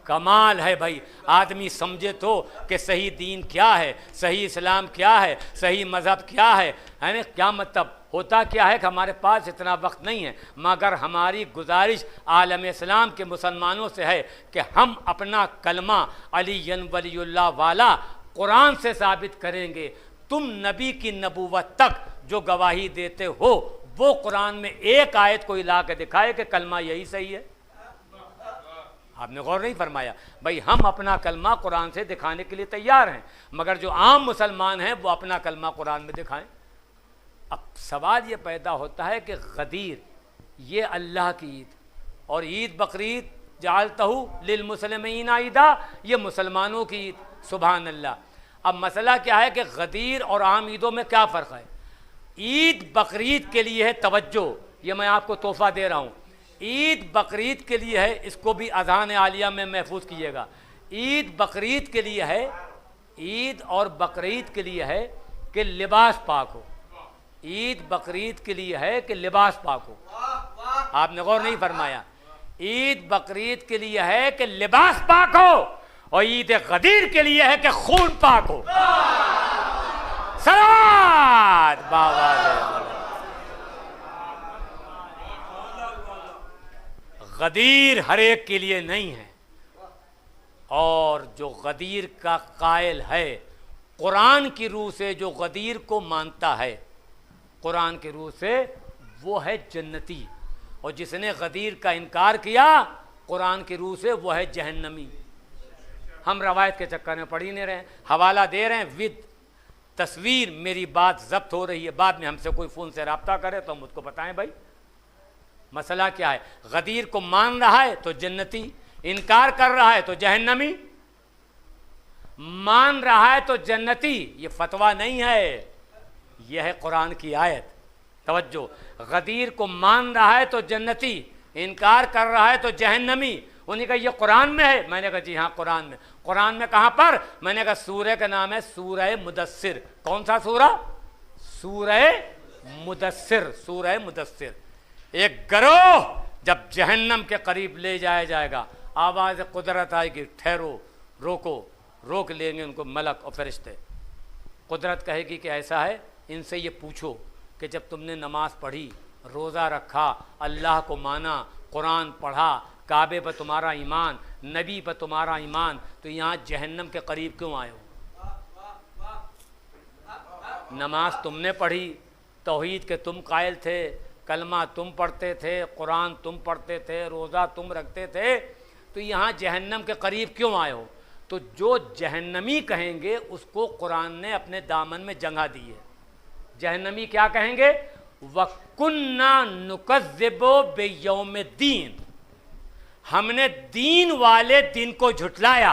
कमाल है भाई। आदमी समझे तो कि सही दीन क्या है, सही इस्लाम क्या है, सही मज़हब क्या है ना? क्या मतलब होता क्या है कि हमारे पास इतना वक्त नहीं है, मगर हमारी गुजारिश आलम इस्लाम के मुसलमानों से है कि हम अपना कलमा अली वलीउल्लाह वाला कुरान से साबित करेंगे। तुम नबी की नबूवत तक जो गवाही देते हो वो कुरान में एक आयत को ला के दिखाए कि कलमा यही सही है। आपने गौर नहीं फरमाया भाई। हम अपना कलमा कुरान से दिखाने के लिए तैयार हैं, मगर जो आम मुसलमान हैं वो अपना कलमा कुरान में दिखाएं। अब सवाल ये पैदा होता है कि गदीर ये अल्लाह की ईद और ईद बकरीद जालतहु लिल मुस्लिमीन ईदा ये मुसलमानों की ईद। सुभान अल्लाह। अब मसला क्या है कि गदीर और आम ईदों में क्या फ़र्क है? ईद बकरीद के लिए है तवज्जो, ये मैं आपको तोहफ़ा दे रहा हूँ। ईद बकरीद के लिए है, इसको भी अज़ान आलिया में महफूज कीजिएगा। ईद बकरीद के लिए है, ईद और बकरीद के लिए है कि लिबास पाक हो। ईद बकरीद के लिए है कि लिबास पाक हो। आपने गौर नहीं फरमाया। ईद बकरीद के लिए है कि लिबास पाक हो और ईद गदीर के लिए है कि खून पाक हो। सलात बाबा गदीर हर एक के लिए नहीं है। और जो गदीर का कायल है कुरान की रूह से, जो गदीर को मानता है कुरान की रूह से, वो है जन्नती। और जिसने गदीर का इनकार किया कुरान की रूह से, वो है जहन्नमी। हम रवायत के चक्कर में पढ़ ही नहीं रहे, हवाला दे रहे हैं विद तस्वीर। मेरी बात जब्त हो रही है, बाद में हमसे कोई फ़ोन से रब्ता करे तो हम उसको बताएं भाई मसला क्या है। गदीर को मान रहा है तो जन्नती, इनकार कर रहा है तो जहन्नमी। मान रहा है तो जन्नती, ये फतवा नहीं है, यह है कुरान की आयत। तवज्जो। गदीर को मान रहा है तो जन्नती, इनकार कर रहा है तो जहन्नमी। उन्हें कहा ये कुरान में है? मैंने कहा जी हाँ कुरान में। कुरान में कहाँ पर? मैंने कहा सूरह का नाम है सूरह मुदस्सिर। कौन सा सूरा? सूरह मुदस्सिर। सूरह मुदस्सिर। एक गरोह जब जहन्नम के करीब ले जाया जाएगा, आवाज़ कुदरत आएगी, ठहरो, रोको। रोक लेंगे उनको मलक और फरिश्ते। कुदरत कहेगी कि ऐसा है, इनसे ये पूछो कि जब तुमने नमाज पढ़ी रोज़ा रखा, अल्लाह को माना, कुरान पढ़ा, काबे पर तुम्हारा ईमान, नबी पर तुम्हारा ईमान, तो यहाँ जहन्नम के करीब क्यों आए हो? नमाज तुमने पढ़ी, तौहीद के तुम कायल थे, कलमा तुम पढ़ते थे, कुरान तुम पढ़ते थे, रोज़ा तुम रखते थे, तो यहाँ जहन्नम के करीब क्यों आए हो? तो जो जहन्नमी कहेंगे उसको कुरान ने अपने दामन में जगह दी है। जहन्नमी क्या कहेंगे? वकुन्ना नुकज़्ज़िबु बियौमिद्दीन, हमने दीन वाले दिन को झुटलाया।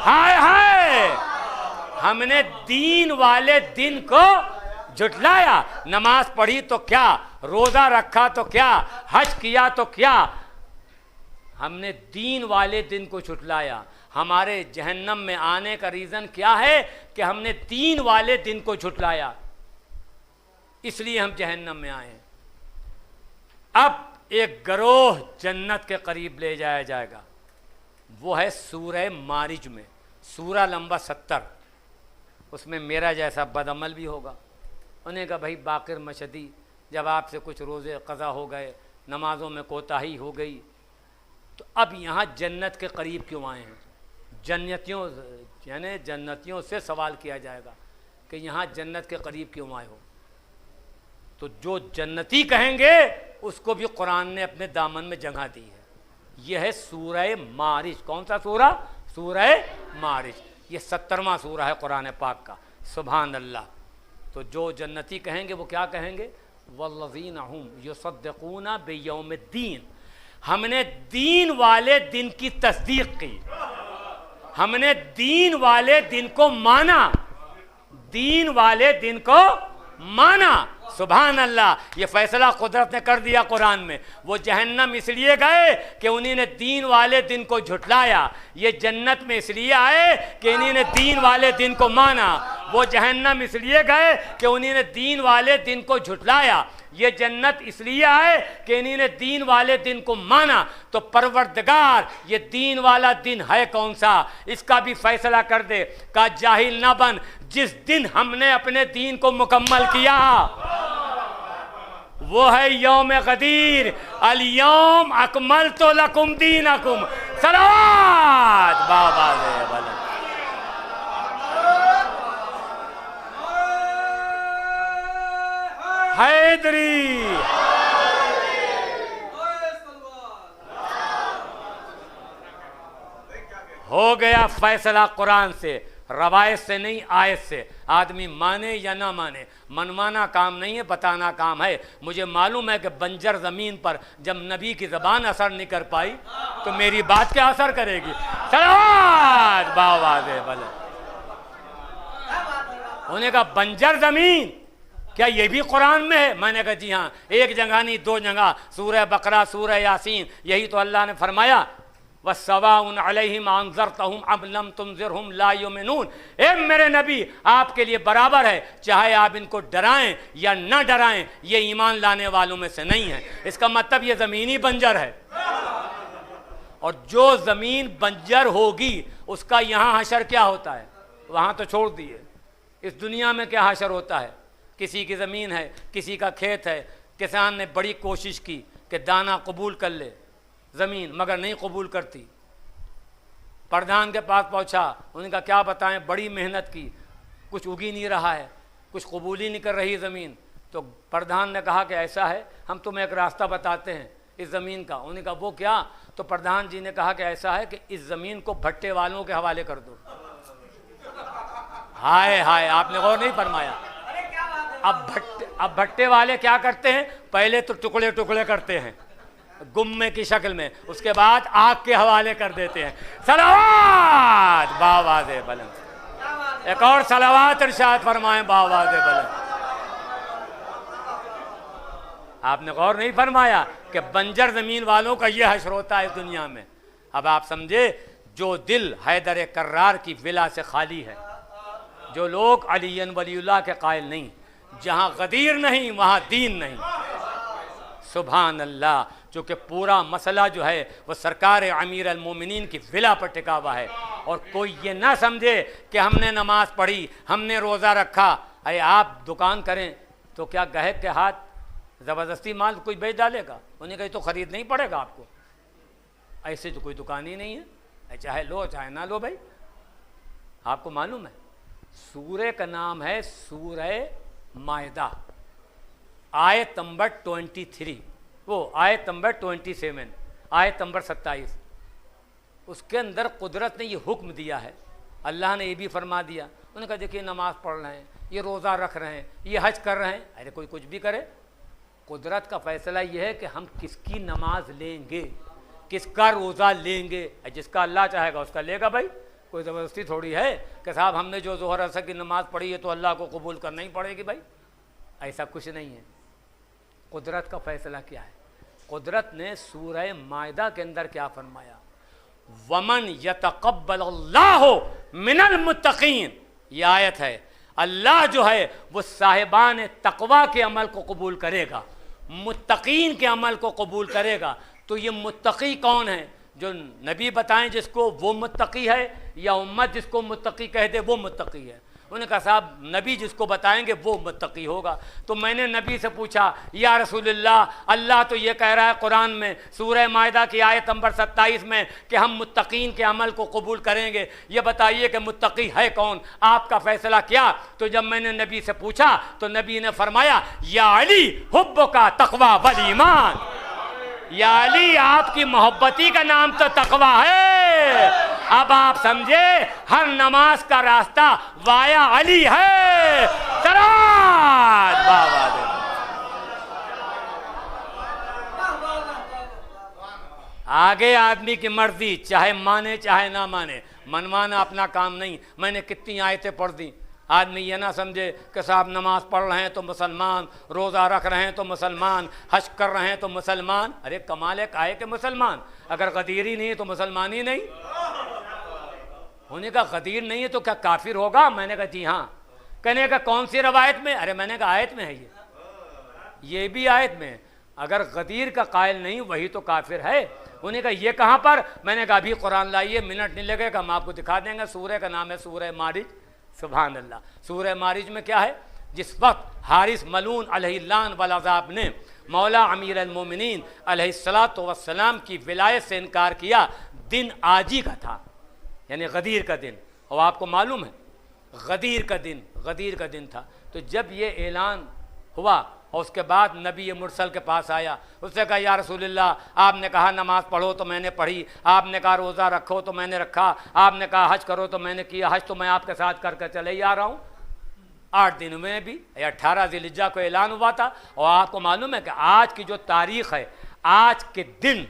हाय हाय, हमने दीन वाले दिन को झुटलाया। नमाज पढ़ी तो क्या, रोज़ा रखा तो क्या, हज किया तो क्या, हमने दीन वाले दिन को झुटलाया। हमारे जहन्नम में आने का रीज़न क्या है कि हमने दीन वाले दिन को झुटलाया, इसलिए हम जहन्नम में आए। अब एक गरोह जन्नत के करीब ले जाया जाएगा, वो है सूरह मारिज में, सूरा लंबा 70, उसमें मेरा जैसा बदअमल भी होगा। उन्हें कहा भाई बाकिर मशदी, जब आपसे कुछ रोज़े क़ज़ा हो गए, नमाज़ों में कोताही हो गई, तो अब यहाँ जन्नत के करीब क्यों आए हैं? जन्नतियों यानी जन्नतियों से सवाल किया जाएगा कि यहाँ जन्नत के करीब क्यों आए हो? तो जो जन्नती कहेंगे उसको भी कुरान ने अपने दामन में जगह दी है। यह है सूरह मारिज। कौन सा सूरा? सूरह मारिज। ये 70वां सूरा है कुरान पाक का। सुभान अल्लाह। तो जो जन्नती कहेंगे वो क्या कहेंगे? वल्लज़ीना हुम युसद्दिक़ूना बियौमिद्दीन, हमने दीन वाले दिन की तस्दीक की, हमने दीन वाले दिन को माना, दीन वाले दिन को माना। सुभान अल्लाह। ये फैसला कुदरत ने कर दिया कुरान में। वो जहन्नम इसलिए गए कि उन्हीं ने दीन वाले दिन को झुटलाया, ये जन्नत में इसलिए आए कि इन्हीं ने दीन वाले दिन को माना। वो जहन्नम इसलिए गए कि उन्हीं ने दीन वाले दिन को झुटलाया, ये जन्नत इसलिए आए कि इन्हीं ने दीन वाले दिन को माना। तो परवरदिगार ये दीन वाला दिन है कौन सा, इसका भी फैसला कर दे। का जाहिल ना बन, जिस दिन हमने अपने दीन को मुकम्मल किया वो है यौम गदीर। अल यौम अकमलतु लकुम दीनकुम। सलावत बाबा दे भला। हैदरी हो गया फैसला कुरान से, रवायत से नहीं, आयत से। आदमी माने या ना माने, मनमाना काम नहीं है, बताना काम है। मुझे मालूम है कि बंजर ज़मीन पर जब नबी की ज़बान असर नहीं कर पाई तो मेरी बात क्या असर करेगी? सलावत बाबा दे भला। होने का बंजर ज़मीन, क्या ये भी कुरान में है? मैंने कहा जी हाँ, एक जगह नहीं 2 जगह, सूरह बकरा, सूरह यासीन। यही तो अल्लाह ने फरमाया वस्सवाउन अलैहिम अंज़रतहुम अम लम तुनज़िरहुम ला युमिनून। ए मेरे नबी, आपके लिए बराबर है, चाहे आप इनको डराएं या न डराएं, ये ईमान लाने वालों में से नहीं है। इसका मतलब ये ज़मीनी बंजर है, और जो ज़मीन बंजर होगी उसका यहाँ हशर क्या होता है? वहाँ तो छोड़ दिए, इस दुनिया में क्या हशर होता है? किसी की ज़मीन है, किसी का खेत है, किसान ने बड़ी कोशिश की कि दाना कबूल कर ले ज़मीन, मगर नहीं कबूल करती। प्रधान के पास पहुंचा, उनका क्या बताएं, बड़ी मेहनत की, कुछ उगी नहीं रहा है, कुछ कबूल ही नहीं कर रही ज़मीन। तो प्रधान ने कहा कि ऐसा है, हम तुम्हें एक रास्ता बताते हैं इस ज़मीन का। उन्होंने कहा वो क्या? तो प्रधान जी ने कहा कि ऐसा है कि इस ज़मीन को भट्टे वालों के हवाले कर दो। हाय हाय, आपने गौर नहीं फरमाया। अब भट्टे वाले क्या करते हैं? पहले तो टुकड़े टुकड़े करते हैं गुम्मे की शक्ल में, उसके बाद आग के हवाले कर देते हैं। सलावत बाबा दे बुलंद। एक और सलावत इरशाद फरमाएं बाबा दे बुलंद। आपने गौर नहीं फरमाया कि बंजर ज़मीन वालों का ये हश्र होता है इस दुनिया में। अब आप समझे, जो दिल हैदर कर्रार की विला से खाली है, जो लोग अलीयन वलीउल्लाह के कायल नहीं, जहाँ गदीर नहीं वहाँ दीन नहीं। सुभान अल्लाह। चूँकि पूरा मसला जो है वो सरकार अमीर अल-मोमिनीन की विला पर टिका हुआ है, और कोई ये ना समझे कि हमने नमाज पढ़ी, हमने रोज़ा रखा। अरे आप दुकान करें तो क्या गाहक के हाथ ज़बरदस्ती माल कोई बेच डालेगा? उन्हें कहा तो ख़रीद नहीं पड़ेगा आपको, ऐसे तो कोई दुकान ही नहीं है, चाहे लो चाहे ना लो भाई। आपको मालूम है सूरह का नाम है सूरह मायदा, आयत नंबर 23, वो आयत नंबर 27, आयत नंबर 27। उसके अंदर कुदरत ने ये हुक्म दिया है, अल्लाह ने ये भी फरमा दिया। उन्होंने कहा देखिए नमाज पढ़ रहे हैं, ये रोज़ा रख रहे हैं, ये हज कर रहे हैं, अरे कोई कुछ भी करे, कुदरत का फैसला ये है कि हम किसकी नमाज लेंगे, किसका रोज़ा लेंगे। जिसका अल्लाह चाहेगा उसका लेगा भाई, कोई ज़बरदस्ती थोड़ी है कि साहब हमने जो ज़ोहर असर की नमाज़ पढ़ी है तो अल्लाह को कबूल करना ही पड़ेगी भाई, ऐसा कुछ नहीं है। कुदरत का फैसला क्या है? कुदरत ने सूरह मायदा के अंदर क्या फरमाया, वमन यतक़ब्बलल्लाहु मिनल मुत्तक़ीन, ये आयत है। अल्लाह जो है वो साहिबान तक़वा के अमल को कबूल करेगा, मुत्तक़ीन के अमल को कबूल करेगा। तो ये मुत्तक़ी कौन है? जो नबी बताएं जिसको वो मुत्तक़ी है, या उम्मत जिसको मुत्तक़ी कह दे वो मुत्तक़ी है? उन्होंने कहा साहब नबी जिसको बताएंगे वो मुत्तक़ी होगा। तो मैंने नबी से पूछा या रसूलल्लाह, अल्लाह तो ये कह रहा है कुरान में सूरह मायदा की आयत नंबर 27 में कि हम मुत्तक़ीन के अमल को कबूल करेंगे, ये बताइए कि मुत्तक़ी है कौन, आपका फैसला क्या? तो जब मैंने नबी से पूछा तो नबी ने फरमाया या अली हुब्बुका तक़वा वल ईमान, या अली आपकी मोहब्बती का नाम तो तक़वा है। अब आप समझे हर नमाज का रास्ता वाया अली है। सराज बाबा दे। आगे आदमी की मर्जी, चाहे माने चाहे ना माने, मनमाना अपना काम नहीं। मैंने कितनी आयतें पढ़ दी, आदमी ये ना समझे कि साहब नमाज पढ़ रहे हैं तो मुसलमान, रोज़ा रख रहे हैं तो मुसलमान, हज कर रहे हैं तो मुसलमान। अरे कमाल है काहे के मुसलमान, अगर गदीर ही नहीं है तो मुसलमान ही नहीं। होने का गदीर नहीं है तो क्या काफिर होगा? मैंने कहा जी हाँ। कहने का कौन सी रवायत में? अरे मैंने कहा आयत में है, ये भी आयत में। अगर गदीर का कायल नहीं वही तो काफिर है। उन्हें कहा ये कहाँ पर? मैंने कहा अभी कुरान लाइए, मिनट नहीं लगेगा, हम आपको दिखा देंगे। सूरह का नाम है सूरह मारिज। सुभान अल्लाह। सूरह मारिज में क्या है? जिस वक्त हारिस मलून अलैहिल्लान वल अज़ाब ने मौला अमीर अल-मोमिनीन अलैहिस्सलातु वस्सलाम की विलायत से इनकार किया, दिन आजी का था, यानी गदीर का दिन। और आपको मालूम है गदीर का दिन था। तो जब ये ऐलान हुआ और उसके बाद नबी मुरसल के पास आया, उसने कहा या रसूलल्लाह, आपने कहा नमाज पढ़ो तो मैंने पढ़ी, आपने कहा रोज़ा रखो तो मैंने रखा, आपने कहा हज करो तो मैंने किया, हज तो मैं आपके साथ करके चले ही आ रहा हूँ। 8 दिन में भी 18 ज़िलहिज्जा को ऐलान हुआ था। और आपको मालूम है कि आज की जो तारीख़ है, आज के दिन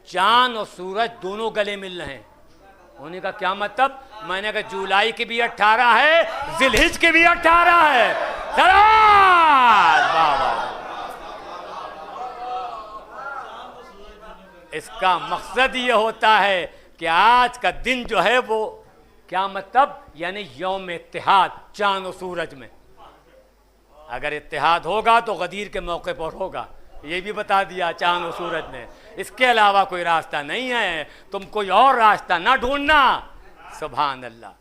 चाँद और सूरज दोनों गले मिल रहे हैं। उन्हीं का क्या मतलब? मैंने कहा जुलाई की भी 18 है, ज़िलहिज की भी 18 है। बाबा, इसका मकसद ये होता है कि आज का दिन जो है वो क्या मतलब, यानी यौम इत्तिहाद चांद और सूरज में। अगर इत्तिहाद होगा तो गदीर के मौके पर होगा, ये भी बता दिया चांद और सूरज ने। इसके अलावा कोई रास्ता नहीं है, तुम कोई और रास्ता ना ढूंढना। सुभान अल्लाह।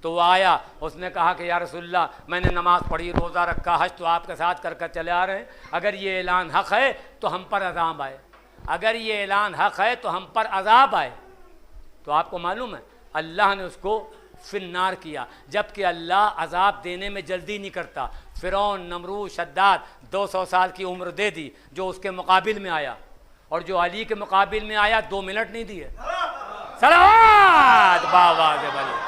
तो वो आया, उसने कहा कि या रसूलल्लाह, मैंने नमाज पढ़ी, रोज़ा रखा, हज तो आपके साथ कर चले आ रहे हैं। अगर ये ऐलान हक़ है तो हम पर अज़ाब आए, अगर ये ऐलान हक़ है तो हम पर अज़ाब आए। तो आपको मालूम है अल्लाह ने उसको फिन्नार किया, जबकि अल्लाह अज़ाब देने में जल्दी नहीं करता। फ़िरौन, नमरूद, शद्दाद 200 साल की उम्र दे दी जो उसके मुकाबिल में आया, और जो अली के मुकाबिल में आया 2 मिनट नहीं दिए। सलावत बाबा से बले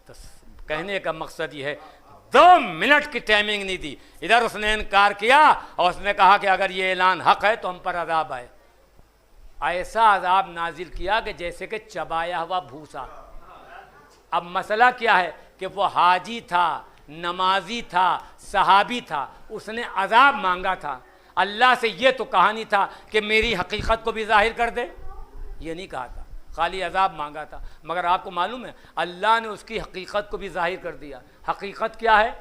तो कहने का मकसद ये है 2 मिनट की टाइमिंग नहीं दी। इधर उसने इनकार किया और उसने कहा कि अगर ये ऐलान हक़ है तो हम पर अज़ाब आए। ऐसा अज़ाब नाजिल किया कि जैसे कि चबाया हुआ भूसा। अब मसला क्या है कि वो हाजी था, नमाजी था, सहाबी था, उसने अज़ाब मांगा था। अल्लाह से ये तो कहा नहीं था कि मेरी हकीकत को भी जाहिर कर दे, ये नहीं कहा था, खाली अज़ाब मांगा था। मगर आपको मालूम है अल्लाह ने उसकी हकीकत को भी जाहिर कर दिया। हकीकत क्या है?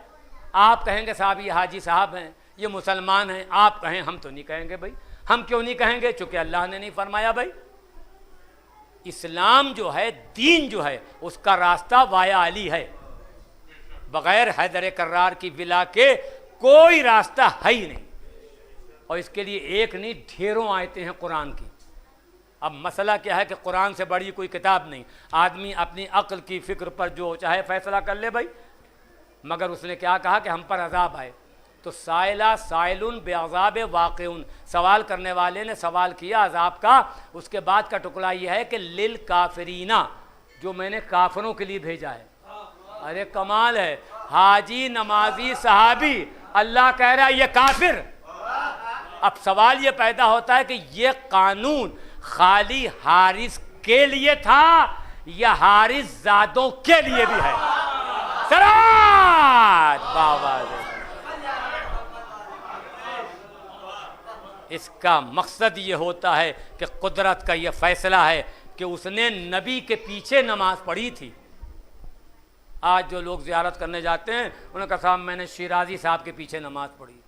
आप कहेंगे साहब ये हाजी साहब हैं, ये मुसलमान हैं, आप कहें हम तो नहीं कहेंगे भाई। हम क्यों नहीं कहेंगे? चूँकि अल्लाह ने नहीं फरमाया भाई। इस्लाम जो है, दीन जो है, उसका रास्ता वाया अली है। बगैर हैदर कर्रार की विला के कोई रास्ता है ही नहीं। और इसके लिए एक नहीं ढेरों आयतें हैं कुरान की। अब मसला क्या है कि कुरान से बड़ी कोई किताब नहीं। आदमी अपनी अक्ल की फ़िक्र पर जो चाहे फैसला कर ले भाई, मगर उसने क्या कहा कि हम पर अजाब आए। तो साइला साइलुन बेअज़ाब वाक़िउन, सवाल करने वाले ने सवाल किया अजाब का। उसके बाद का टुकड़ा यह है कि लिल काफिरीना, जो मैंने काफिरों के लिए भेजा है। अरे कमाल है, हाजी नमाजी सहाबी, अल्लाह कह रहा है ये काफिर। अब सवाल ये पैदा होता है कि ये कानून खाली हारिस के लिए था या हारिस ज़ादों के लिए भी है? सराज बाबा, इसका मकसद ये होता है कि कुदरत का ये फैसला है कि उसने नबी के पीछे नमाज पढ़ी थी। आज जो लोग ज़ियारत करने जाते हैं उन्होंने कहा साहब मैंने शिराजी साहब के पीछे नमाज पढ़ी,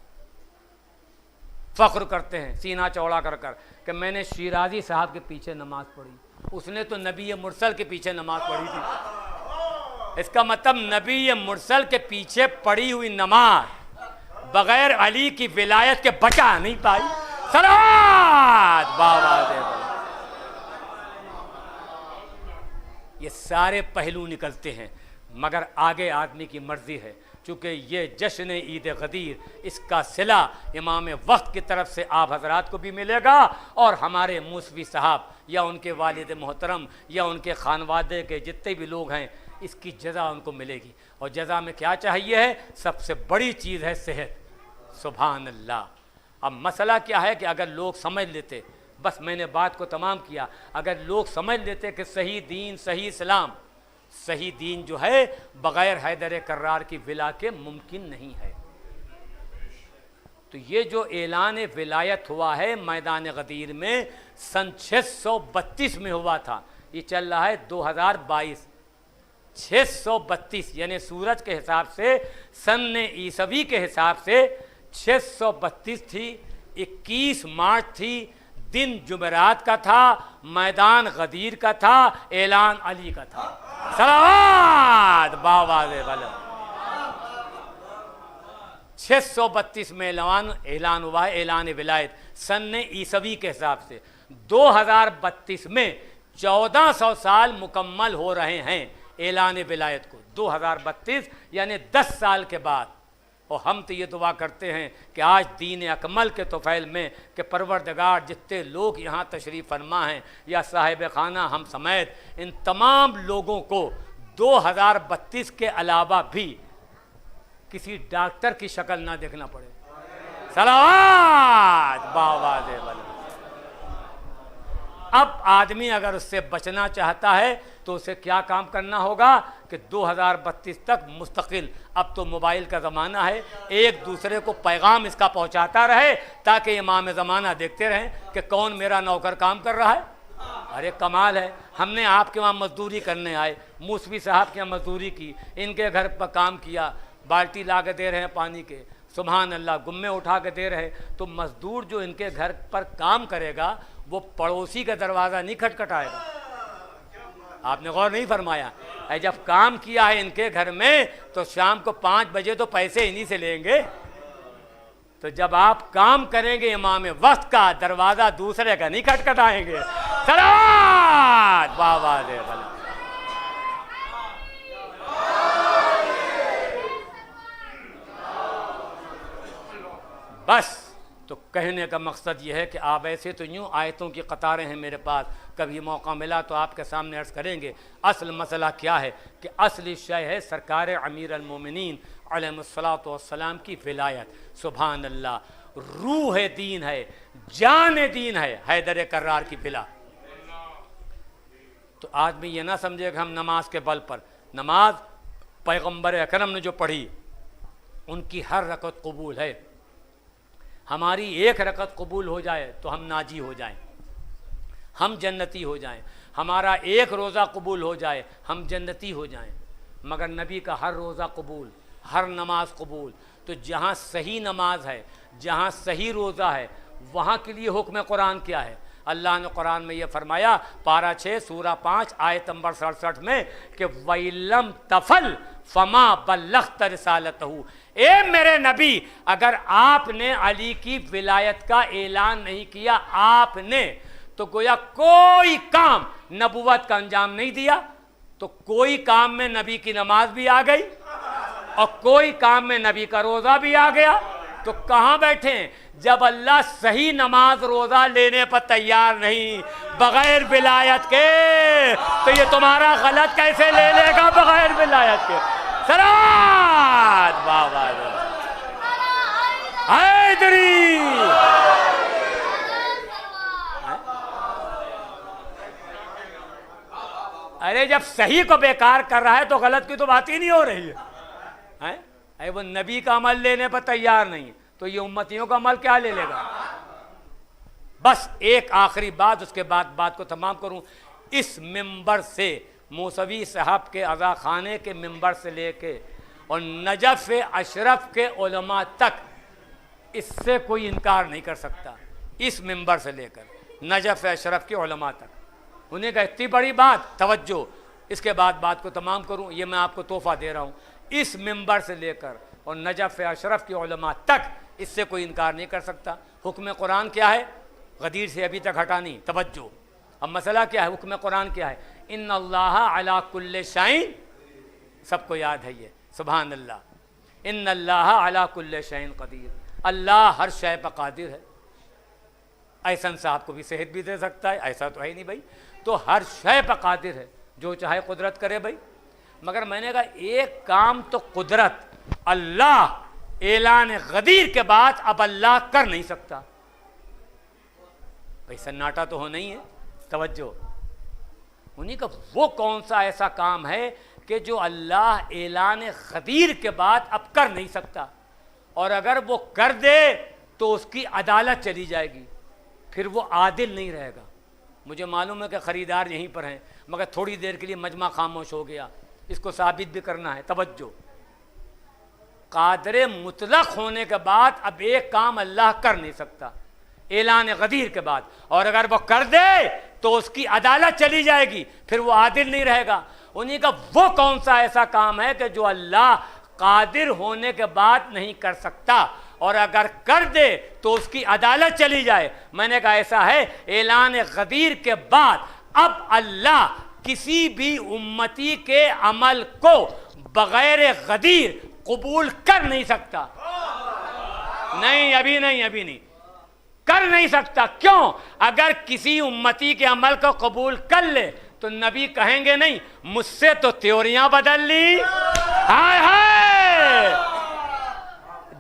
फ़ख्र करते हैं सीना चौड़ा कर कर कि मैंने शिराजी साहब के पीछे नमाज पढ़ी। उसने तो नबी मुरसल के पीछे नमाज पढ़ी थी। इसका मतलब नबी मुरसल के पीछे पढ़ी हुई नमाज बगैर अली की विलायत के बचा नहीं पाई। सलात बाबा दे, ये सारे पहलू निकलते हैं, मगर आगे आदमी की मर्जी है। चूँकि ये जश्न ईद गदीर, इसका सिला इमाम वक्त की तरफ से आप हजरात को भी मिलेगा और हमारे मूसवी साहब या उनके वालिद मोहतरम या उनके खानवादे के जितने भी लोग हैं, इसकी जज़ा उनको मिलेगी। और जज़ा में क्या चाहिए है? सबसे बड़ी चीज़ है सेहत। सुभान अल्लाह। अब मसला क्या है कि अगर लोग समझ लेते, बस मैंने बात को तमाम किया, अगर लोग समझ लेते कि सही दीन, सही इस्लाम, सही दीन जो है बग़ैर हैदर कर्रार की विला के मुमकिन नहीं है। तो ये जो ऐलान विलायत हुआ है मैदान गदीर में सन 632 में हुआ था, ये चल रहा है 2022। 632 यानी सूरज के हिसाब से, सन ईसवी के हिसाब से 632 थी। 21 मार्च थी, दिन जुमेरात का था, मैदान गदीर का था, ऐलान अली का था। सलावत बाबा दे वाला। 632 में ऐलान हुआ है, ऐलान विलायत सन ईसवी के हिसाब से। 2032 में 1400 साल मुकम्मल हो रहे हैं ऐलान विलायत को। 2032 यानी 10 साल के बाद। और हम तो ये दुआ करते हैं कि आज दीन अकमल के तोफ़ैल में कि परवरदिगार जितने लोग यहाँ तशरीफ़ फरमा हैं या साहिब खाना हम समेत, इन तमाम लोगों को 2032 के अलावा भी किसी डॉक्टर की शक्ल ना देखना पड़े। सलावत बाबा दे वाला। अब आदमी अगर उससे बचना चाहता है तो उसे क्या काम करना होगा कि 2032 तक मुस्तकिल, अब तो मोबाइल का ज़माना है, एक दूसरे को पैगाम इसका पहुंचाता रहे ताकि इमाम ज़माना देखते रहें कि कौन मेरा नौकर काम कर रहा है। अरे कमाल है, हमने आपके वहाँ मजदूरी करने आए, मूसवी साहब के यहाँ मजदूरी की, इनके घर पर काम किया, बाल्टी ला के दे रहे हैं पानी के, सुभान अल्लाह, गुम्मे उठा के दे रहे। तो मजदूर जो इनके घर पर काम करेगा वो पड़ोसी का दरवाज़ा नहीं खटखटाएगा। आपने गौर नहीं फरमाया? जब काम किया है इनके घर में तो शाम को 5 बजे तो पैसे इन्हीं से लेंगे। तो जब आप काम करेंगे इमाम वक्त का, दरवाज़ा दूसरे का नहीं खटखटाएंगे। सलावत बाबा दे वाला। बस तो कहने का मकसद यह है कि आप ऐसे तो यूँ आयतों की कतारें हैं मेरे पास, कभी मौका मिला तो आपके सामने अर्ज़ करेंगे। असल मसला क्या है कि असली शय है सरकार अमीर अल-मोमिनीन अलैहिस्सलातु वस्सलाम की विलायत। सुभान अल्लाह, रूह दीन है, जान दीन है हैदर कर्रार की विला। तो आदमी ये ना समझे कि हम नमाज के बल पर, नमाज पैगम्बर अकरम ने जो पढ़ी उनकी हर रकत कबूल है। हमारी एक रकत कबूल हो जाए तो हम नाजी हो जाएं, हम जन्नती हो जाएं। हमारा एक रोज़ा कबूल हो जाए हम जन्नती हो जाएं। मगर नबी का हर रोज़ा कबूल, हर नमाज कबूल। तो जहाँ सही नमाज है, जहाँ सही रोज़ा है, वहाँ के लिए हुक्म कुरान क्या है? अल्लाह ने कुरान में ये फरमाया, पारा 6 सूरा 5 आयत नंबर 67 में कि वैलम तफल फमा बल्लग़्त रिसालतहू, ए मेरे नबी, अगर आपने अली की विलायत का ऐलान नहीं किया आपने, तो गोया कोई काम नबुवत का अंजाम नहीं दिया। तो कोई काम में नबी की नमाज भी आ गई और कोई काम में नबी का रोज़ा भी आ गया। तो कहाँ बैठे हैं? जब अल्लाह सही नमाज रोज़ा लेने पर तैयार नहीं बगैर विलायत के, तो ये तुम्हारा गलत कैसे ले लेगा बगैर विलायत के? सलात बाबा हैदरी। अरे जब सही को बेकार कर रहा है तो गलत की तो बात ही नहीं हो रही है, हैं? अरे वो नबी का अमल लेने पर तैयार नहीं है तो ये उम्मतियों का अमल क्या ले लेगा? बस एक आखिरी बात, उसके बाद बात को तमाम करूं। इस मिंबर से मौसवी साहब के अज़ा खाने के मिंबर से लेके और नजफ़ अशरफ के उलमा तक, इससे कोई इनकार नहीं कर सकता। इस मिंबर से लेकर नजफ़ अशरफ के उलमा तक, उन्हें का इतनी बड़ी बात, तवज्जो, इसके बाद बात को तमाम करूं, ये मैं आपको तोहफ़ा दे रहा हूं। इस मिंबर से लेकर और नजफ़ अशरफ के उलमा तक इससे कोई इनकार नहीं कर सकता। हुक्म कुरान क्या है? गदीर से अभी तक हटानी, तवज्जो। अब मसला क्या है? हुक्म कुरान क्या है? इन्नल्लाह अला कुल्ले शैइन, सबको याद है ये, सुभान अल्लाह। इन्नल्लाह अला कुल्ले शैइन कदीर, अल्लाह हर शय पर कादिर है। ऐसन साहब को भी सेहत भी दे सकता है, ऐसा तो है नहीं भाई। तो हर शय पर कादिर है, जो चाहे कुदरत करे भाई। मगर मैंने कहा एक काम तो कुदरत अल्लाह ऐलान गदीर के बाद अब अल्लाह कर नहीं सकता भाई, सन्नाटा तो होना ही है। तवज्जो, उन्हीं का वो कौन सा ऐसा काम है कि जो अल्लाह ऐलान गदीर के बाद अब कर नहीं सकता, और अगर वो कर दे तो उसकी अदालत चली जाएगी, फिर वो आदिल नहीं रहेगा। मुझे मालूम है कि ख़रीदार यहीं पर हैं, मगर थोड़ी देर के लिए मजमा खामोश हो गया, इसको साबित भी करना है। तवज्जो, कादर मुतलक होने के बाद अब एक काम अल्लाह कर नहीं सकता ऐलान गदीर के बाद, और अगर वो कर दे तो उसकी अदालत चली जाएगी, फिर वो आदिल नहीं रहेगा। उन्हीं का वो कौन सा ऐसा काम है कि जो अल्लाह कादिर होने के बाद नहीं कर सकता, और अगर कर दे तो उसकी अदालत चली जाए। मैंने कहा ऐसा है, ऐलान गदीर के बाद अब अल्लाह किसी भी उम्मती के अमल को बगैर गदीर कबूल कर नहीं सकता। नहीं, अभी नहीं, अभी नहीं कर नहीं सकता। क्यों? अगर किसी उम्मती के अमल को कबूल कर ले तो नबी कहेंगे नहीं मुझसे तो त्योरियां बदल ली, हाय हाय,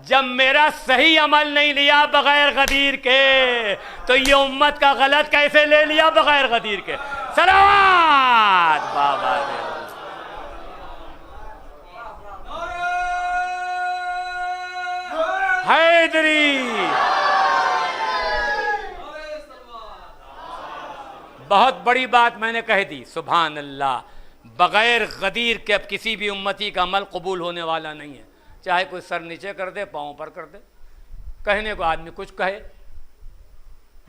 जब मेरा सही अमल नहीं लिया बगैर गदीर के तो ये उम्मत का गलत कैसे ले लिया बगैर गदीर के? सलावत बाबा हैदरी। बहुत बड़ी बात मैंने कह दी, सुभान अल्लाह। बगैर गदीर के अब किसी भी उम्मती का अमल कबूल होने वाला नहीं है, चाहे कोई सर नीचे कर दे, पाँव पर कर दे। कहने को आदमी कुछ कहे।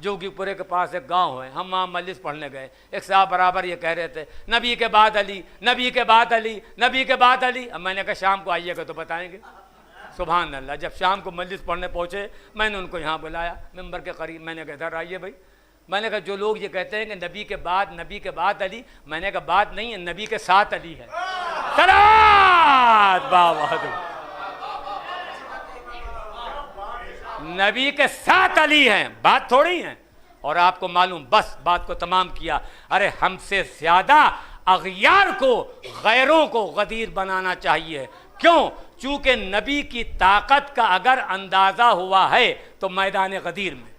जोगीपुरे के पास एक गांव है, हम वहाँ मजलिस पढ़ने गए, एक साहब बराबर ये कह रहे थे नबी के बाद अली, नबी के बाद अली, नबी के बाद अली। अब मैंने कहा शाम को आइएगा तो बताएंगे। सुभान अल्लाह। जब शाम को मजलिस पढ़ने पहुँचे, मैंने उनको यहाँ बुलाया मिंबर के करीब। मैंने कहा इधर आइए भाई। मैंने कहा जो लोग ये कहते हैं कि नबी के बाद अली, मैंने कहा बात नहीं है, नबी के साथ अली है। सलात बाबा, नबी के साथ अली हैं, बात थोड़ी है। और आपको मालूम, बस बात को तमाम किया, अरे हमसे ज्यादा अगयार को, गैरों को गदीर बनाना चाहिए। क्यों? चूंकि नबी की ताकत का अगर अंदाजा हुआ है तो मैदान गदीर में,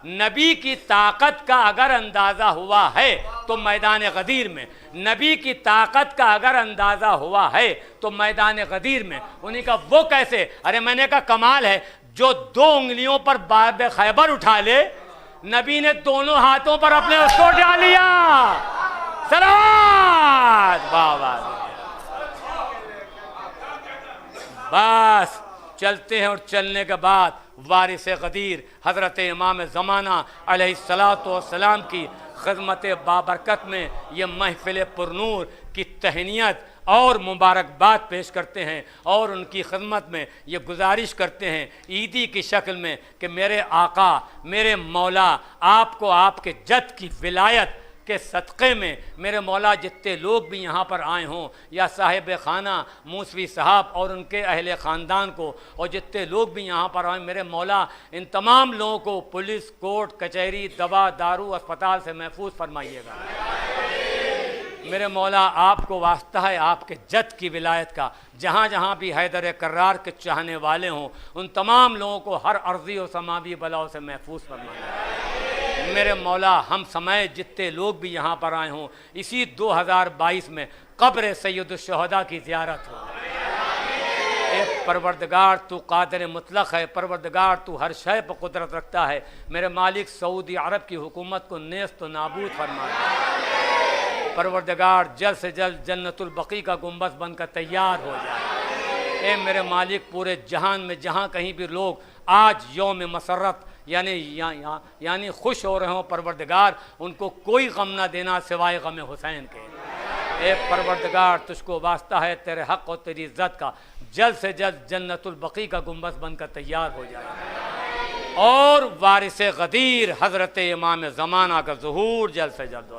नबी की ताकत का अगर अंदाजा हुआ है तो मैदान गदीर में, नबी की ताकत का अगर अंदाजा हुआ है तो मैदान गदीर में। उन्हीं का वो कैसे? अरे मैंने कहा कमाल है, जो 2 उंगलियों पर बाब खैबर उठा ले, नबी ने दोनों हाथों पर अपने उसको उठा लिया। सलात बाबा। बस चलते हैं, और चलने के बाद वारिस गदीर हज़रत इमाम ज़माना अलैहिस्सलातु वस्सलाम की खिदमत बाबरकत में ये महफिल पुरनूर की तहनीत और मुबारकबाद पेश करते हैं और उनकी खिदमत में ये गुजारिश करते हैं ईदी की शक्ल में कि मेरे आका मेरे मौला आपको आपके जद की विलायत के सदक़े में मेरे मौला जितने लोग भी यहाँ पर आए हों या साहिब खाना मूसवी साहब और उनके अहले ख़ानदान को और जितने लोग भी यहाँ पर आए मेरे मौला इन तमाम लोगों को पुलिस कोर्ट कचहरी दवा दारू अस्पताल से महफूज फरमाइएगा। मेरे मौला आपको वास्ता है आपके जद की विलायत का, जहाँ जहाँ भी हैदर कर्रार के चाहने वाले हों उन तमाम लोगों को हर अर्ज़ी और समावी बलाओं से महफूज फरमाइएगा। मेरे मौला हम समय जितने लोग भी यहाँ पर आए हों इसी 2022 में कब्र सैयदुश्शुहदा की ज़ियारत हो। ए परवरदिगार तू कादिर मुतलक है, परवरदिगार तू हर शय पर कुदरत रखता है। मेरे मालिक सऊदी अरब की हुकूमत को नेस्त नाबूद फरमाए। परवरदिगार जल्द से जल्द जन्नतुल बकी का गुंबद बनकर तैयार हो जाए। ए मेरे मालिक पूरे जहान में जहाँ कहीं भी लोग आज यौम मसरत यानी खुश हो रहे हों परवरदिगार उनको कोई गम ना देना सिवाय गम हुसैन के। ए परवरदिगार तुझको वास्ता है तेरे हक़ और तेरी इज़्ज़त का जल्द से जल्द जन्नतुल बकी का गुंबद बनकर तैयार हो जाए और वारिस गदीर हज़रत इमाम ज़माना का ज़हूर जल्द से जल्द।